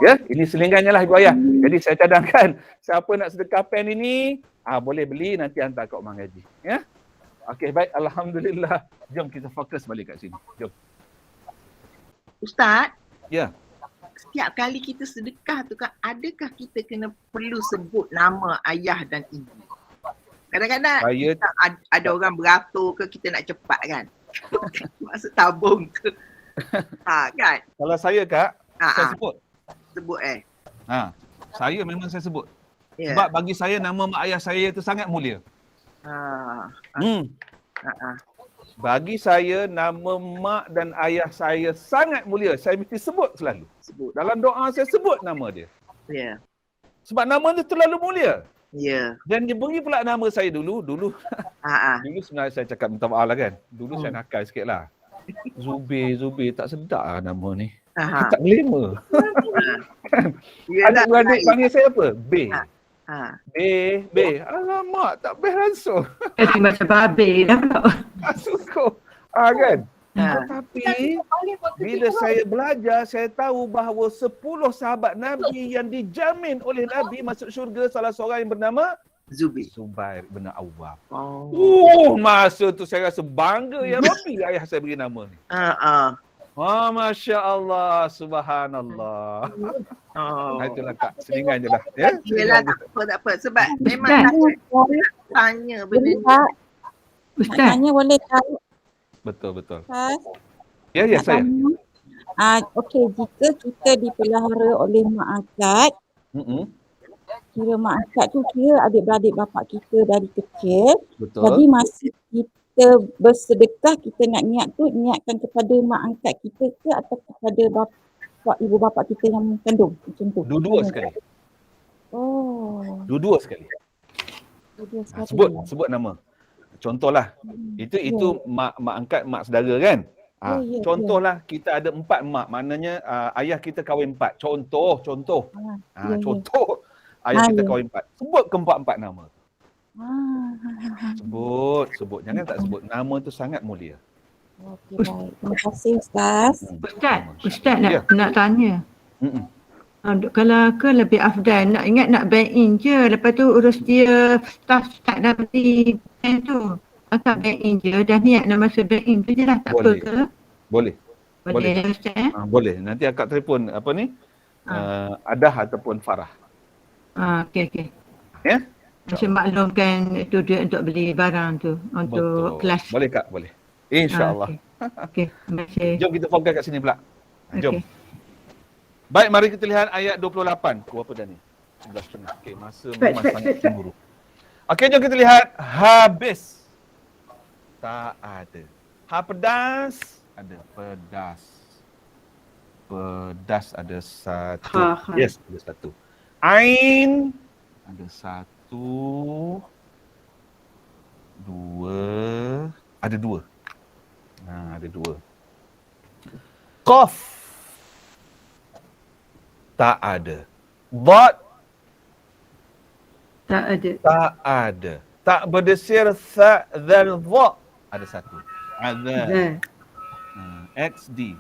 Ya, ini selingannya lah ibu ayah. Jadi saya cadangkan siapa nak sedekah pen ini, Boleh beli, nanti hantar kat Omang Haji. Ya? Okey, baik. Alhamdulillah. Jom kita fokus balik kat sini. Jom. Ustaz, Ya. setiap kali kita sedekah tu kan, adakah kita kena perlu sebut nama ayah dan ibu? Kadang-kadang Saya ada orang beratur ke, kita nak cepat kan. Maksud tabung ke. Kan? kalau saya Kak, saya Ha, sebut. sebut Saya memang saya sebut. Ya. Sebab bagi saya nama mak ayah saya itu sangat mulia. Ha. Bagi saya nama mak dan ayah saya sangat mulia. Saya mesti sebut selalu. Sebut. Dalam doa saya sebut nama dia. Ya. Sebab nama dia terlalu mulia. Ya. Dan dia beri pula nama saya dulu Ha. Dulu sebenarnya saya cakap minta maaf lah kan. Dulu saya nakal sikit lah. Zubir, tak sedap lah nama ni. Ha. Tak glamour. Yelah, Adik-beradik baik. panggil saya apa? B. Ha. B. Alamak, tak best langsung. Jadi macam babi dah pula. Tak suka. Kan? Ha. Tetapi bila saya belajar, saya tahu bahawa 10 sahabat Nabi yang dijamin oleh Nabi masuk syurga, salah seorang yang bernama Zubir. Zubair bin Awwam. Oh. Masa tu saya rasa bangga, ya Rabbi, ayah saya beri nama ni. Masya Allah, subhanallah. Oh. Itulah Kak, selingan je lah. Ya? Yelah, tak apa. Sebab memang Ustaz. tanya benda Boleh ni. tak? Ustaz, Tanya boleh tak? Betul. Ustaz? Ya, Nak saya. tanya. Okey, jika kita dipelihara oleh mak angkat, kira mak angkat tu kira adik-beradik bapak kita dari kecil. Jadi Betul. masa kita bersedekah, kita nak niatkan kepada mak angkat kita ke atau kepada bapak, ibu bapa kita yang kandung macam tu? Dua-dua sekali. Oh, Dua-dua sekali. dua sekali. Sebut nama. Contohlah, itu mak angkat, mak saudara kan? Ya. Contohlah kita ada 4 mak, maknanya ayah kita kahwin 4. Contoh. Ya. Contoh ayah kita Ya. kahwin 4. Sebut keempat-empat nama. Ah, Sebut. Jangan tak sebut. Nama tu sangat mulia. okey baik. Terima kasih Ustaz. Ustaz Ya. nak tanya. Mm-mm. Kalau ke lebih afdal, nak ingat nak bank in je. Lepas tu urus dia staff start dah beli bank tu. Akak bank in je, dah niat nak masuk bank in tu je lah. Tak Boleh. apa ke? Boleh. Boleh ya Ustaz Boleh. Nanti akak telefon Adah ataupun Farah. Okey. Ya? Macam maklumkan itu duit untuk beli barang tu. Untuk kelas. Boleh Kak, boleh. InsyaAllah. Okey, terima kasih. Jom kita fokus kat sini pula. Jom. Okey. Baik, mari kita lihat ayat 28. Apa dah ni? 11.30. Okey, masa memang sangat cemburu. Okey, jom kita lihat. Habis. Tak ada. Pedas. Ada pedas. Pedas ada satu. Yes, ada satu. Ain. Ada satu. Dua. Ada dua. Ada dua. Qaf. Tak ada. Dad. Tak ada. Tak ada. Tak berdesir sa dan dha. Ada satu. Ada. XD.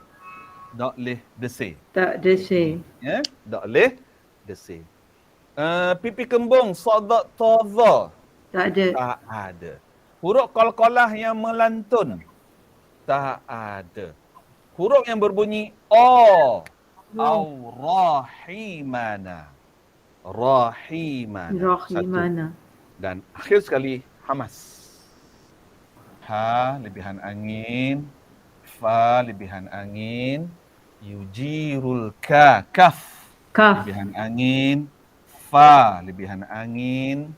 Tak leh desir. Tak ada say. Ya, tak leh desir. Pipi kembung sadat tadha. Tak ada. Tak ada. Huruf qalqalah yang melantun. Tak ada. Huruf yang berbunyi o. Au rahimana. Rahimana. Rahimana. Dan akhir sekali hamas. Ha lebihan angin, fa lebihan angin, yujirul kaf Kaf. lebihan angin, fa lebihan angin,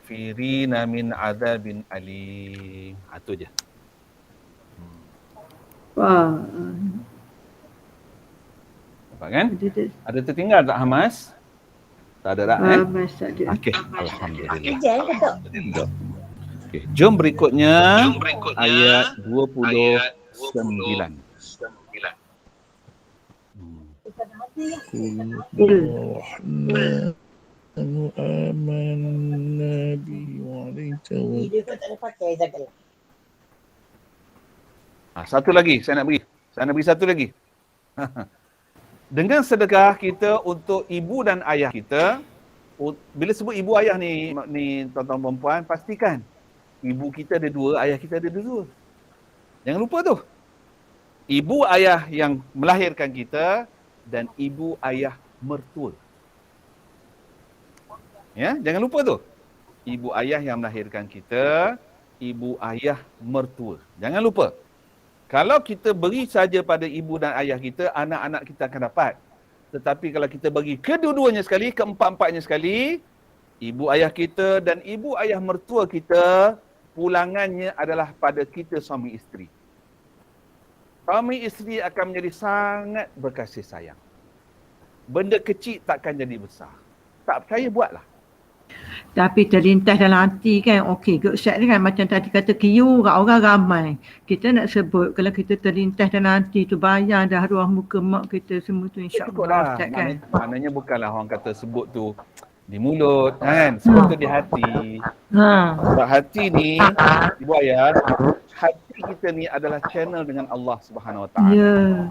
firina min azabin alim. Itu je. Wah. Nampak kan? Ada. Ada tertinggal tak hamas? Tak ada tak Mas tak ada. Okey, alhamdulillah. Alhamdulillah. Okey, jom berikutnya ayat 29. Amanna bi wa Satu lagi saya nak beri. Saya nak beri satu lagi. Dengan sedekah kita untuk ibu dan ayah kita, bila sebut ibu ayah ni tuan-tuan perempuan, pastikan ibu kita ada dua, ayah kita ada dua. Jangan lupa tu. Ibu ayah yang melahirkan kita dan ibu ayah mertua. Ya, jangan lupa tu. Ibu ayah yang melahirkan kita, ibu ayah mertua. Jangan lupa. Kalau kita beri saja pada ibu dan ayah kita, anak-anak kita akan dapat. Tetapi kalau kita bagi kedua-duanya sekali, keempat-empatnya sekali, ibu ayah kita dan ibu ayah mertua kita, pulangannya adalah pada kita suami isteri. Suami isteri akan menjadi sangat berkasih sayang. Benda kecil takkan jadi besar. Tak percaya, buatlah. Tapi terlintas dalam hati kan, okey ke Ustaz ni kan macam tadi kata kiu orang ramai. Kita nak sebut kalau kita terlintas dalam hati tu bayar dah arwah muka mak kita semua tu insya-Allah Ustaz kan. Maknanya bukanlah orang kata sebut tu di mulut kan, sebut tu di hati. Sebab hati ni, ibu ayah, hati kita ni adalah channel dengan Allah Subhanahu Wa Taala. Ya.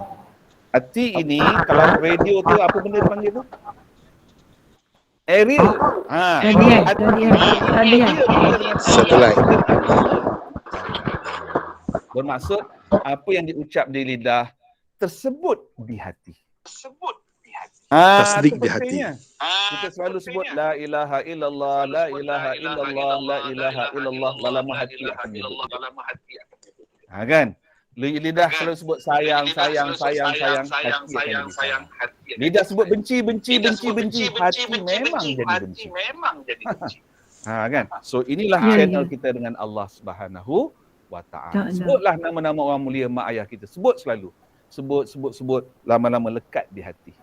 Hati ini kalau radio tu apa benda dipanggil tu? Aerial. Satellite. Bermaksud apa yang diucap di lidah tersebut di hati. Tasdik di hati. Kita selalu sebut la ilaha illallah, la ilaha illallah, la ilaha illallah, dalam hati akan menyebut. Kan? Lidah selalu sebut sayang, hati akan jadi sayang. Lidah sebut benci, hati memang jadi benci. Kan? So inilah channel kita dengan Allah Subhanahu Wa Taala. Sebutlah nama-nama orang mulia mak ayah kita. Sebut selalu. Sebut, lama-lama lekat di hati.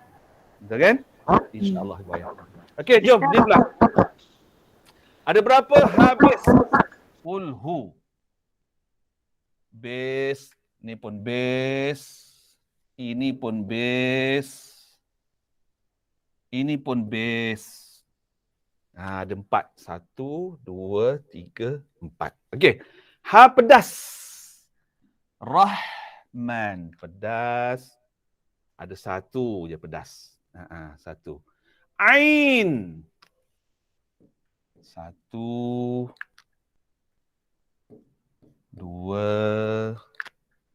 Betul kan? InsyaAllah. Okey, jom ni pula. Ada berapa habis? Qulhu. Base. Ni pun base. Ini pun base. Ini pun base. Ada 4. 1, 2, 3, 4. Okey. Ha pedas. Rahman. Pedas. Ada 1 je pedas. 1. Ain. 1, 2.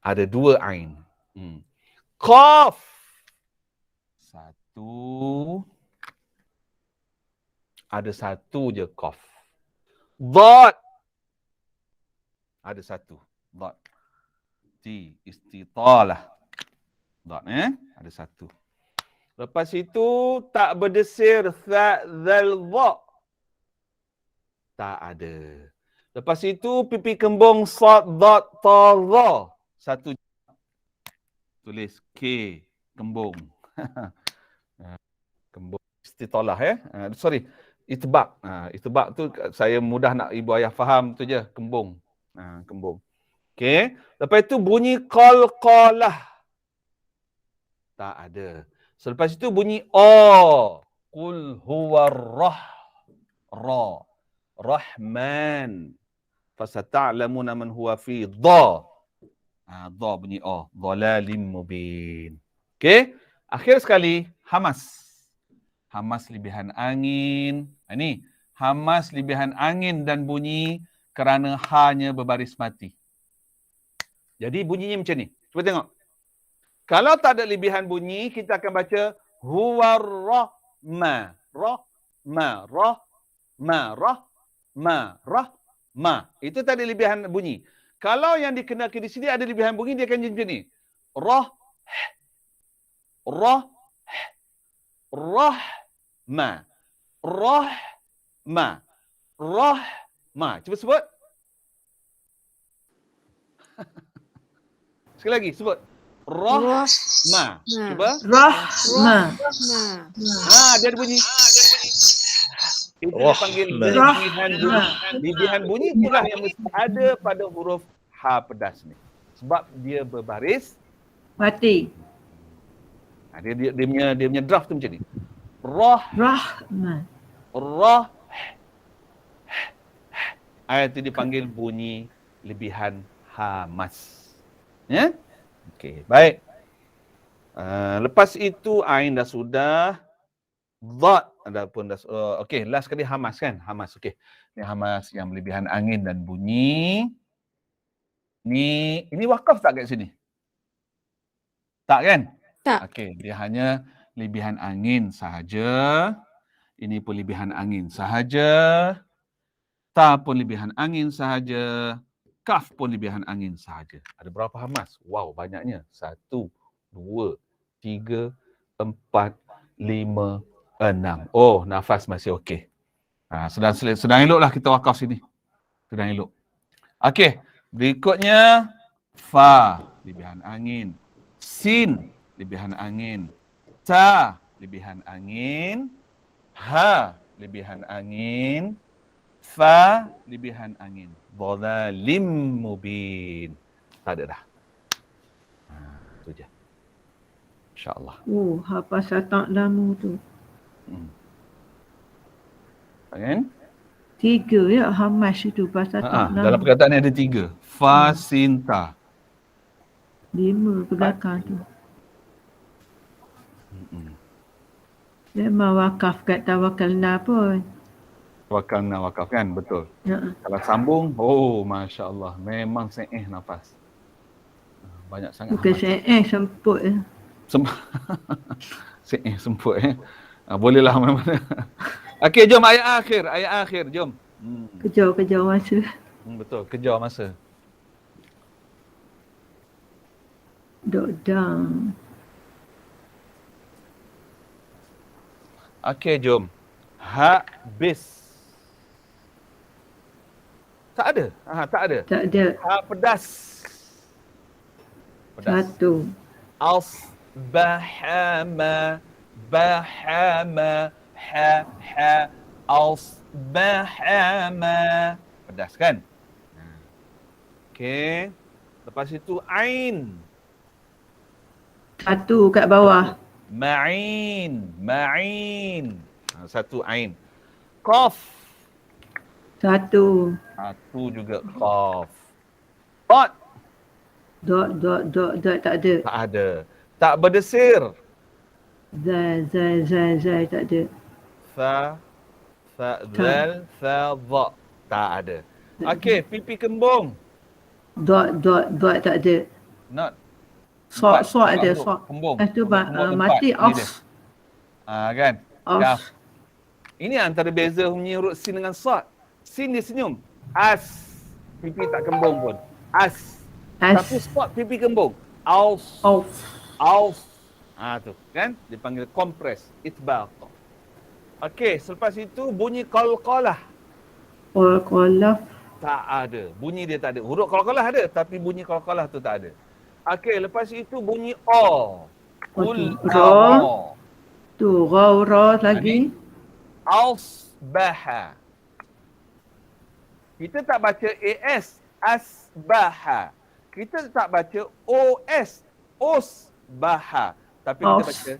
Ada 2 ain. Qaf. 1. Ada 1 je qaf. Dad. Ada 1. Dad. Istitalah. Dad ada 1. Lepas itu tak berdesir tha zal dha. Tak ada. Lepas itu pipi kembung sad dad ta dha. 1 tulis K kembung. Kembung istitalah sorry. Itbaq. Itbaq tu saya mudah nak ibu ayah faham tu je, kembung. Kembung. Okey. Lepas itu bunyi qalqalah. Tak ada. Selepas itu bunyi O. Qul huwarrah. Ra. Rahman. Fasata'lamuna man huwa fi dha. Dha bunyi O. Dhalalim mubin. Okey. Akhir sekali, hamas. Hamas lebihan angin. Ini. Hamas lebihan angin dan bunyi kerana hanya berbaris mati. Jadi bunyinya macam ni. Cuba tengok. Kalau tak ada lebihan bunyi, kita akan baca huwarrahma. Rahma. Itu tak ada lebihan bunyi. Kalau yang dikenakan di sini ada lebihan bunyi, dia akan jadi macam ni. Rahma. Cuba sebut. Sekali lagi, sebut. Rahma. Cuba. Rahma. Dia ada bunyi. Itu dipanggil lebihan bunyi itulah yang mesti ada pada huruf ha pedas ni. Sebab dia berbaris mati. Dia punya draft tu macam ni. Rahman. Itu dipanggil bunyi lebihan hamas. Ya? Okey, baik. Lepas itu ain dah sudah. Dhat Adapun okey, last kali hamas kan? Hamas, okey. Ni hamas yang berlebihan angin dan bunyi. Ini wakaf tak kat sini? Tak kan? Tak. Okey, dia hanya lebihan angin sahaja. Ini pun lebihan angin sahaja. Ta pun lebihan angin sahaja. Kaf pun lebihan angin sahaja. Ada berapa hamas? Wow, banyaknya. 1, 2, 3, 4, 5, 6. Oh, nafas masih okey. Sedang eloklah kita wakaf sini. Sedang elok. Okey, berikutnya fa, lebihan angin. Sin, lebihan angin. Ta, lebihan angin. Ha, lebihan angin. Fa, lebihan angin. Dhalim mubin. Tak ada dah. Itu je. InsyaAllah. Oh, apa tak lama tu. Kan? 3 ya hamas itu pasal tak lama. Dalam perkataan ni ada 3. Fa, sin, ta. 5 belakang tu. Memang wakaf kat tawakalna pun. Wakalna wakaf kan? Betul. Ya. Kalau sambung, oh Masya Allah. Memang se'eh nafas. Banyak sangat. Bukan semput. Se'eh semput bolehlah mana-mana. Okey, jom ayat akhir. Jom. Kejar masa. Betul, kejar masa. Down. Okey, jom. Habis. Tak ada. Tak ada. Tak ada. Ha pedas. 1. Asbahama, bahama, ha, asbahama. Pedas kan? Okey. Lepas itu ain. 1 kat bawah. Ma'in. 1 ain. Qaf. 1. 1 juga qaf. Dot. Dot tak ada. Tak ada. Tak berdesir. Zai tak ada. Fa, zal, fa, dha. Tak ada. Okey, pipi kembung. Dot tak ada. Not. Sok ada. Sok. Kembung. Itu Kembung mati empat. Ini off. dia. Kan? Off. Kaf. Ini antara beza bunyi huruf sin dengan sad. Sin dia senyum. As. Pipi tak kembung pun. As. Tapi sad pipi kembung. Aus. Tu kan? Dipanggil kompres. Itbaq. Okey, selepas itu bunyi qalqalah. Qalqalah. Tak ada. Bunyi dia tak ada. Huruf qalqalah ada tapi bunyi qalqalah tu tak ada. Okey, lepas itu bunyi o. Qul ra. Tu ra lagi. Asbaha. Kita tak baca as, asbaha. Kita tak baca os, osbaha. Tapi kita baca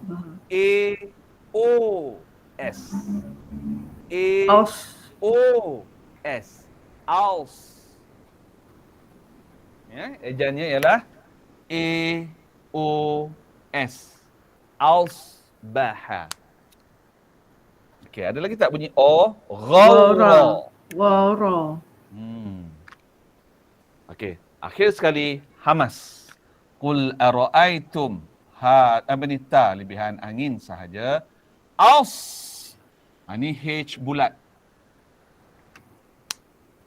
aos. Aos. Aus. Ya, ejaannya ialah aos. Ausbaha. Okey, ada lagi tak bunyi o? Ghawra. Okey, akhir sekali hamas. Qul ara'aitum ta lebihan angin sahaja. Ini H bulat.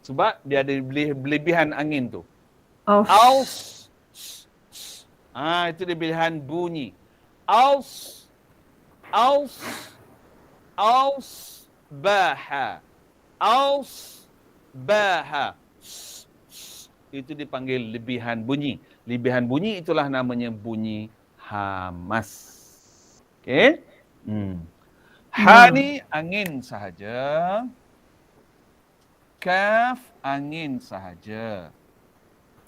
Sebab dia ada lebihan angin tu. Itu lebihan bunyi. Ausbaha. Itu dipanggil lebihan bunyi. Lebihan bunyi itulah namanya bunyi hamas. Okey? Ha ni angin sahaja. Kaf angin sahaja.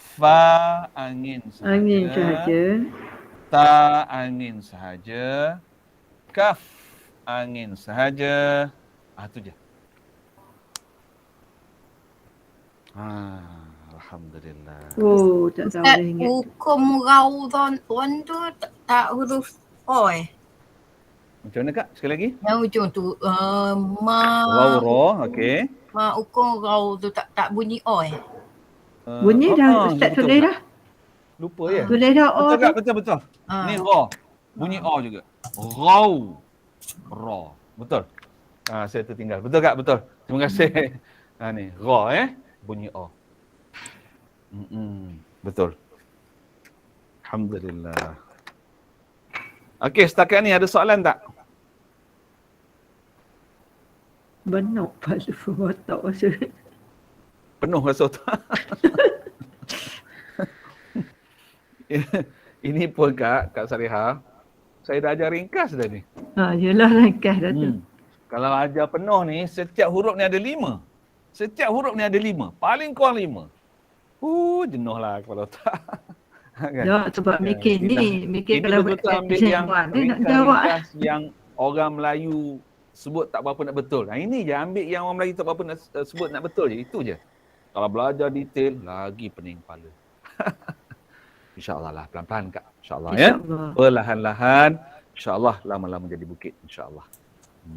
Fa angin sahaja. Ta angin sahaja. Kaf angin sahaja. Itu je. Alhamdulillah. Oh, tak tahu dah ingat. Hukum raudhan tu tak huruf O Macam mana Kak? Sekali lagi. Yang ujung tu Raw, okey. ma ukung raw tu tak bunyi o Bunyi dah Ustaz tulis dah. Lupa ya. Tulis dah O tu. Betul. Ni raw. Bunyi O juga. Raw. Betul. Saya tertinggal. Betul Kak? Betul. Terima kasih. Ni raw bunyi O. Betul. Alhamdulillah. Okey, setakat ni ada soalan tak? Benar palu otak rasa. Penuh rasa otak. Ini pun Kak Sariha, saya dah ajar ringkas dah ni. Yelah ringkas dah tu. Kalau ajar penuh ni, setiap huruf ni ada 5. Setiap huruf ni ada 5. Paling kurang 5. Jenuh lah kepala otak. Kan? Ya, sebab mikir kalau ambil yang ringkas yang orang Melayu sebut tak berapa nak betul. Ini je, ambil yang orang Melayu tak berapa nak sebut nak betul je. Itu je. Kalau belajar detail, lagi pening kepala. InsyaAllah lah, pelan-pelan Kak. InsyaAllah ya. Perlahan-lahan, InsyaAllah lama-lama jadi bukit. InsyaAllah.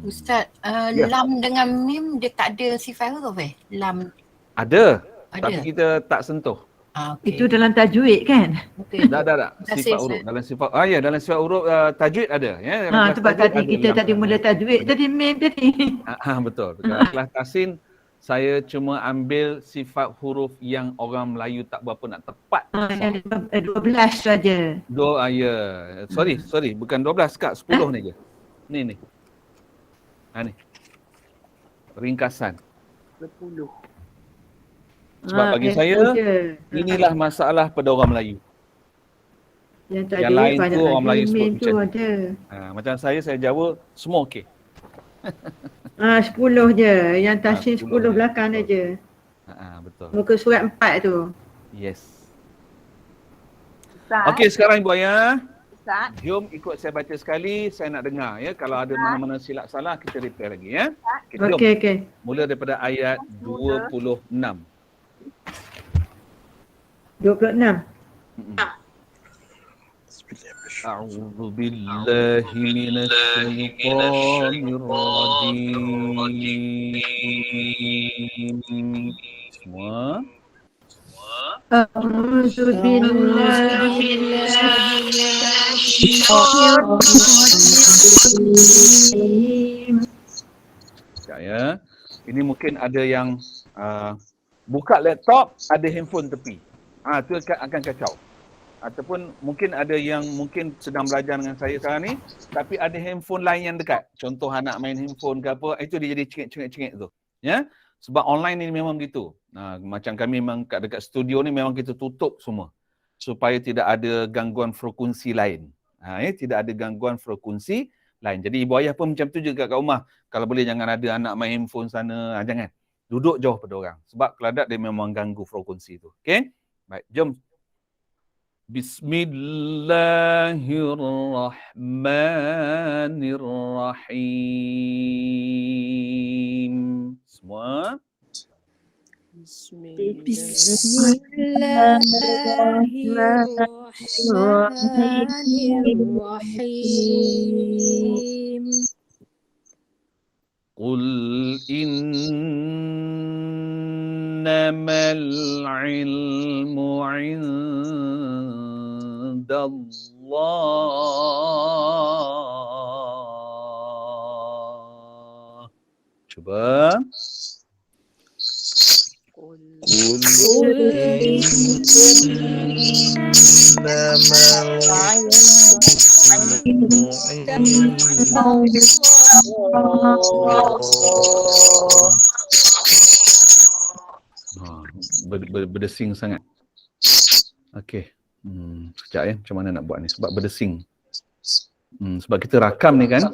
Ustaz, lam dengan mim dia tak ada sifat huruf Lam ada. Tapi kita tak sentuh. Okay. Itu dalam tajwid kan? Okay. Dah. Sifat huruf. Dalam sifat dalam sifat huruf tajwid ada. Ya. Sebab tadi kita tadi mula tajwid, tadi mim tadi. Betul. Dalam kelas tahsin, saya cuma ambil sifat huruf yang orang Melayu tak berapa nak tepat. Yang 12 saja. Sorry. Bukan 12 Kak, 10 ni je. Ni. Ni. Ringkasan. 10. Sebab bagi saya, inilah masalah pada orang Melayu. Yang lain tu orang Melayu sebut macam ada. Macam saya Jawa, semua okey. 10 je. Yang tahsin 10 belakang aja. Betul. Muka surat 4 tu. Yes. Ustaz. Okey, sekarang Ibu Ayah. Ustaz. Jom ikut saya baca sekali, saya nak dengar ya. Kalau ada mana-mana silap salah, kita repair lagi ya. Okey. Mula daripada ayat 26. 26. A'udzu billahi minasy syaithanir rajim. Semua. A'udzu billahi minasy syaitanir rajim. Ya. Ini mungkin ada yang buka laptop, ada handphone tepi. Itu akan kacau. Ataupun mungkin ada yang mungkin sedang belajar dengan saya sekarang ni, tapi ada handphone lain yang dekat. Contoh anak main handphone ke apa, itu dia jadi cengik-cengik tu. Ya? Sebab online ni memang gitu. Macam kami memang dekat studio ni memang kita tutup semua. Supaya tidak ada gangguan frekuensi lain. Tidak ada gangguan frekuensi lain. Jadi ibu ayah pun macam tu juga kat rumah. Kalau boleh jangan ada anak main handphone sana. Jangan. Duduk jauh pada orang. Sebab keladak dia memang ganggu frekuensi tu. Okey? Baik, jom. Bismillahirrahmanirrahim. Semua. Bismillahirrahmanirrahim. Qul innamal ilmu 'indallah. Cuba. Qul berdesing sangat. Okey. Sekejap ya, macam mana nak buat ni sebab berdesing. Sebab kita rakam ni kan.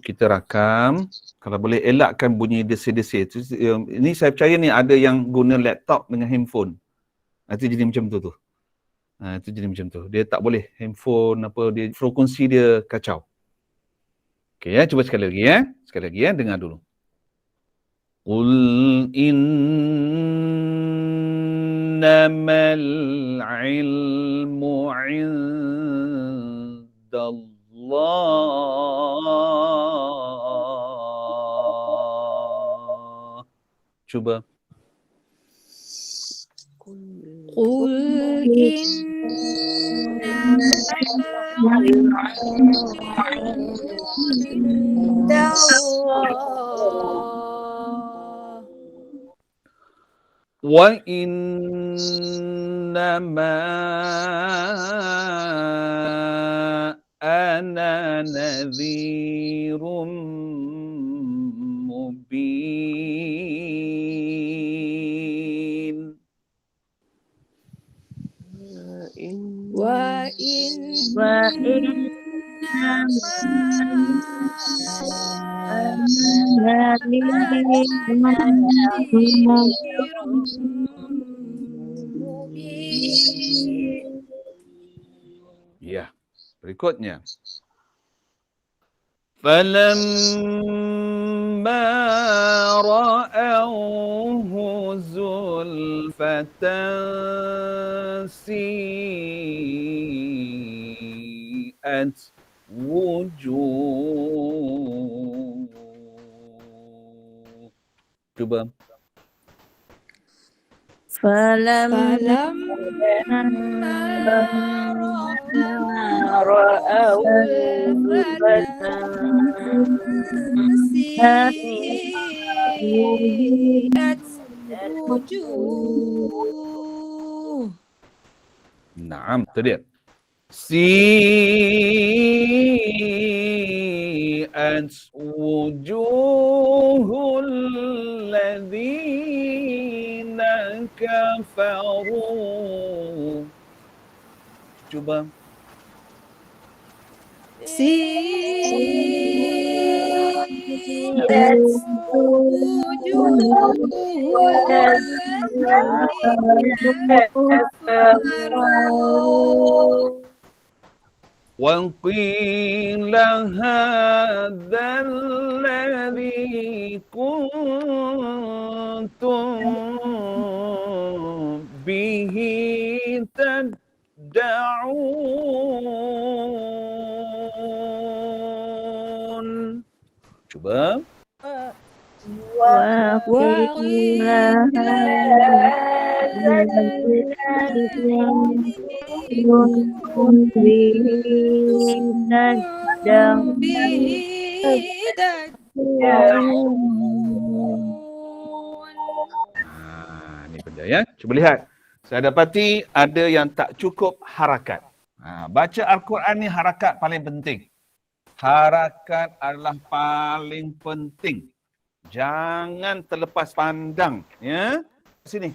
Kita rakam, kalau boleh elakkan bunyi desir-desir. Ini saya percaya ni ada yang guna laptop dengan handphone. Itu jadi macam tu. Itu jadi macam tu. Dia tak boleh handphone apa, dia frekuensi dia kacau. Okey ya, cuba sekali lagi ya. Sekali lagi ya, dengar dulu. Qul innamal ilmu 'indallah Cuba. Qul Wa innama ana nadhirum mubin. wa in Ya, berikutnya. فَلَمَّا رَأَوْهُ زُلْفَةً سِيئَتْ وُجُوهُ. Cuba. falamma ra'aw si'at wujuh. Naam, itu dia. Si'at wujuhul ladzina kafaru. Cuba. Si'at wujuhul ladzina kafaru. وَقِيلَ هَذَا الَّذِي كُنتُم بِهِ تَدَّعُونَ. Cuba. وَقِيلَ Ini benda ya. Cuba lihat. Saya dapati ada yang tak cukup harakat. Baca Al-Quran ni harakat paling penting. Harakat adalah paling penting. Jangan terlepas pandang. Ya. Sini.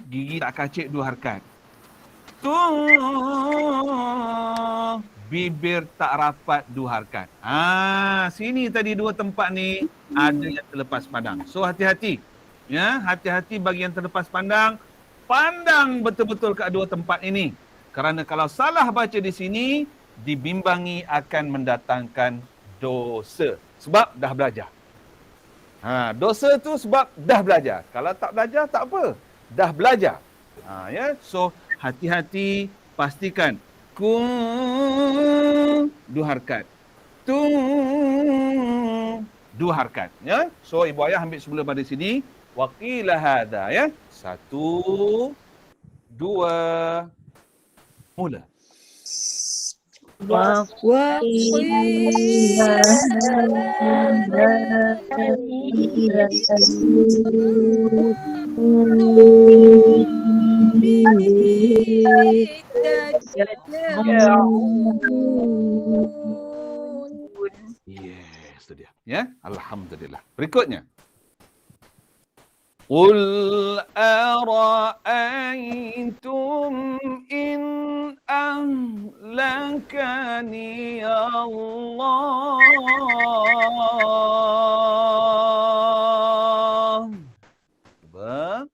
Gigi tak kacik 2 harakat. Bibir tak rapat 2 harakat. Sini tadi 2 tempat ni ada yang terlepas pandang. So hati-hati. Ya, hati-hati bagi yang terlepas pandang. Pandang betul-betul ke 2 tempat ini. Kerana kalau salah baca di sini, dibimbangi akan mendatangkan dosa. Sebab dah belajar. Dosa tu sebab dah belajar. Kalau tak belajar, tak apa. Dah belajar. Ya, so hati-hati, pastikan. 2 harakat. 2 harakat. Ya, so ibu ayah ambil semula pada sini. Waqila hadha, ya. 1, 2, mula. Yes, itu dia. Ya, alhamdulillah. Berikutnya. Qul ara'aytum in ahlakani Allah. Coba.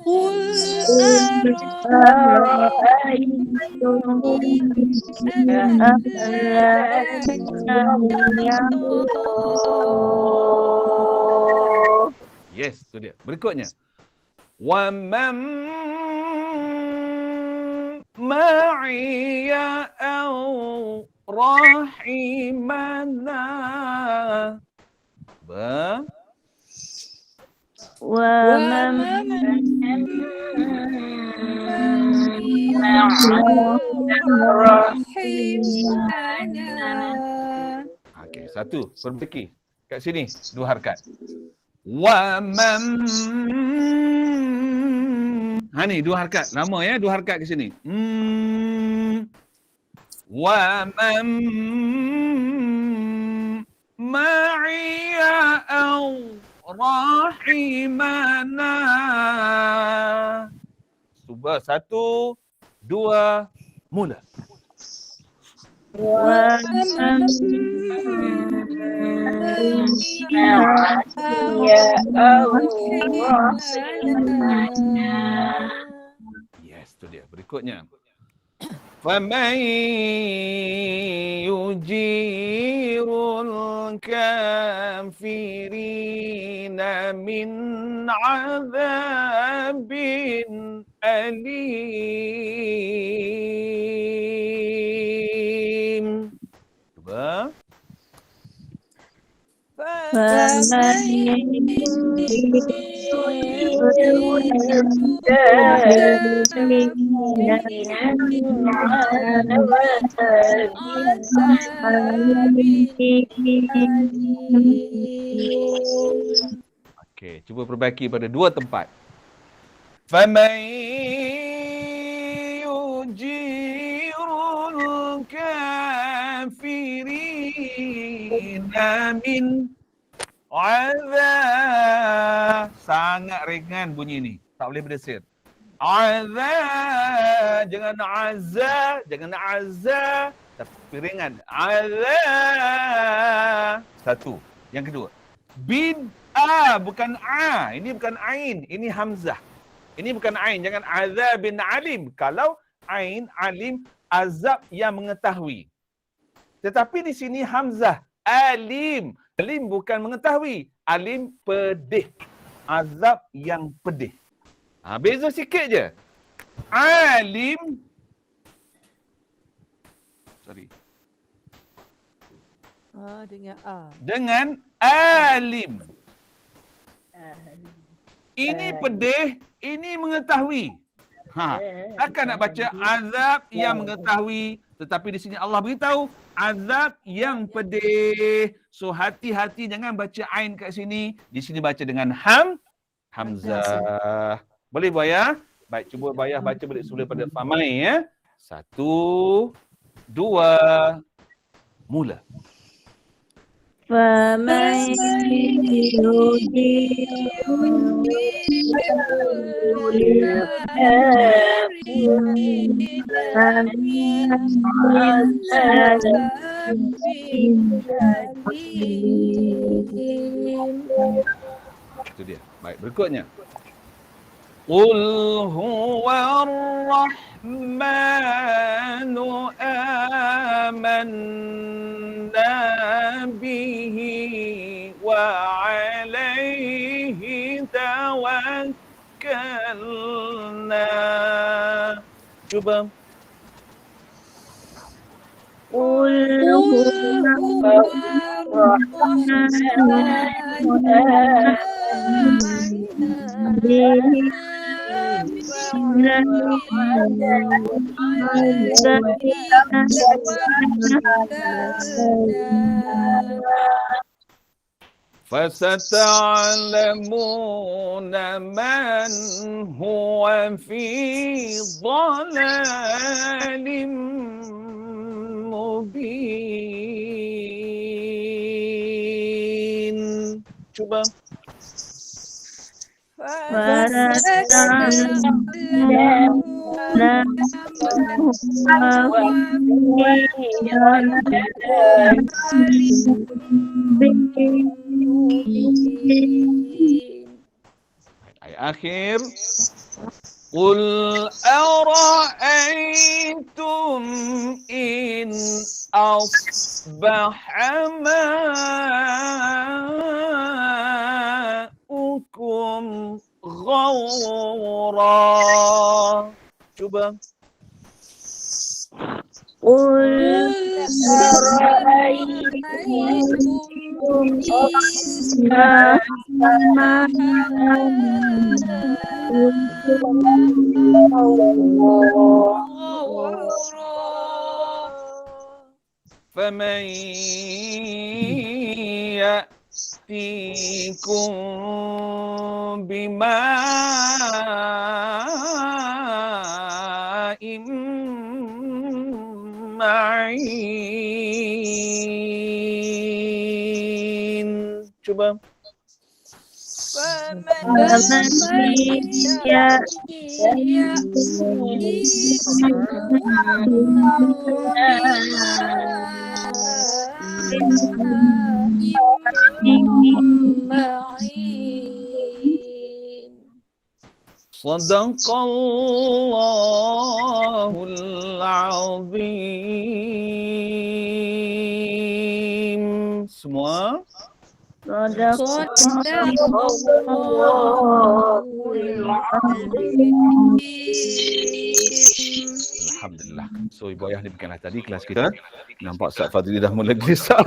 Qul ara'aytum in ahlakani Allah. Yes, itu dia. Berikutnya. Wa man ma'iya aw rahimana. Okey, satu. Perbaiki. Kat sini, 2 harakat. Wa man. Ni 2 harakat. Lama ya, 2 harakat ke sini. Wa man ma'iya rahimana. Cuba 1, 2, mula. Yes, tu dia. Berikutnya. فَمَنْ يُجِيرُ الْكَافِرِينَ مِنْ عَذَابٍ أَلِيمٍ. Cuba. Okey, cuba perbaiki pada 2 tempat. فَمَنْ يُجِيرُ الْكَافِرِينَ مِنْ عَذَابٍ. Sangat ringan bunyi ni. Tak boleh berdesir. Azab, jangan azab, jangan azab, tapi ringan. Azab. 1. Yang kedua. Bid'ah, bukan a. Ini bukan ain, ini hamzah. Ini bukan ain, jangan azab bin alim. Kalau ain, alim, azab yang mengetahui. Tetapi di sini hamzah, alim. Alim bukan mengetahui, alim pedih. Azab yang pedih. Beza sikit je. Alim. Sorry. Dengan A. Dengan alim. Ini pedih, ini mengetahui. Takkan nak baca azab yang mengetahui, tetapi di sini Allah beritahu azab yang pedih. So hati-hati jangan baca ain kat sini. Di sini baca dengan hamzah. Boleh Buaya? Baik, cuba Buaya baca balik semula pada Famai ya. 1, 2, mula. فَمَنْ Itu dia. Baik, berikutnya. Qul huwa ar-Rahmanu amanna bihi wa alayhi tawakkalna. Cuba. قُلْ هُوَ فستعلمون من هو في ضلال مبين. Cuba. Ayat akhir. Qul ara'aytum in asbaha ma'ukum ghawra. Cuba. قل فمن يأتيكم بماء معين. Cuba. Sadaqallahul azim. Semua. Alhamdulillah. So Ibu Ayah demikianlah tadi kelas kita. Nampak Ustaz Fadli dah mula gelisah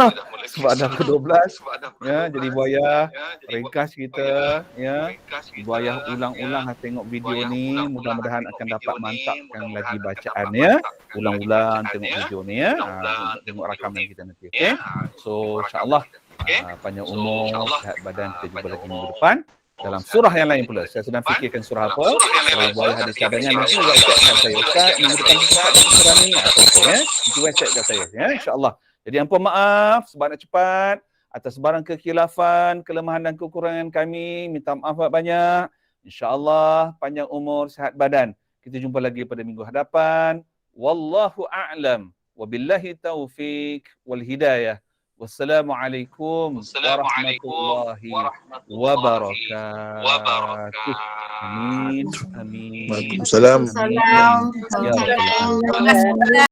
sebab dah ke 12. Ya, jadi Ibu Ayah ringkas kita, ya. Ibu Ayah ulang-ulang tengok video ni, mudah-mudahan akan dapat mantapkan lagi bacaan ya. Ulang-ulang tengok video ni ya. Tengok rakaman kita nanti. Okey. So insya-Allah panjang umur, sihat badan, kita jumpa lagi minggu depan dalam surah yang lain pula. Saya sedang fikirkan surah apa. Kalau boleh ada cadangan nanti WhatsApp kat saya. Ustaz, minggu depan surah ni ya. Nanti WhatsApp kat saya ya, insya-Allah. Jadi ampun maaf sebanyak cepat atas sebarang kekhilafan, kelemahan dan kekurangan kami. Minta maaf banyak. Insya-Allah panjang umur, sihat badan. Kita jumpa lagi pada minggu hadapan. Wallahu a'lam. Wabillahi taufiq wal hidayah. Wassalamualaikum warahmatullahi wabarakatuh. Amin. Amin. Waalaikumsalam. Ya Rabbal alamin.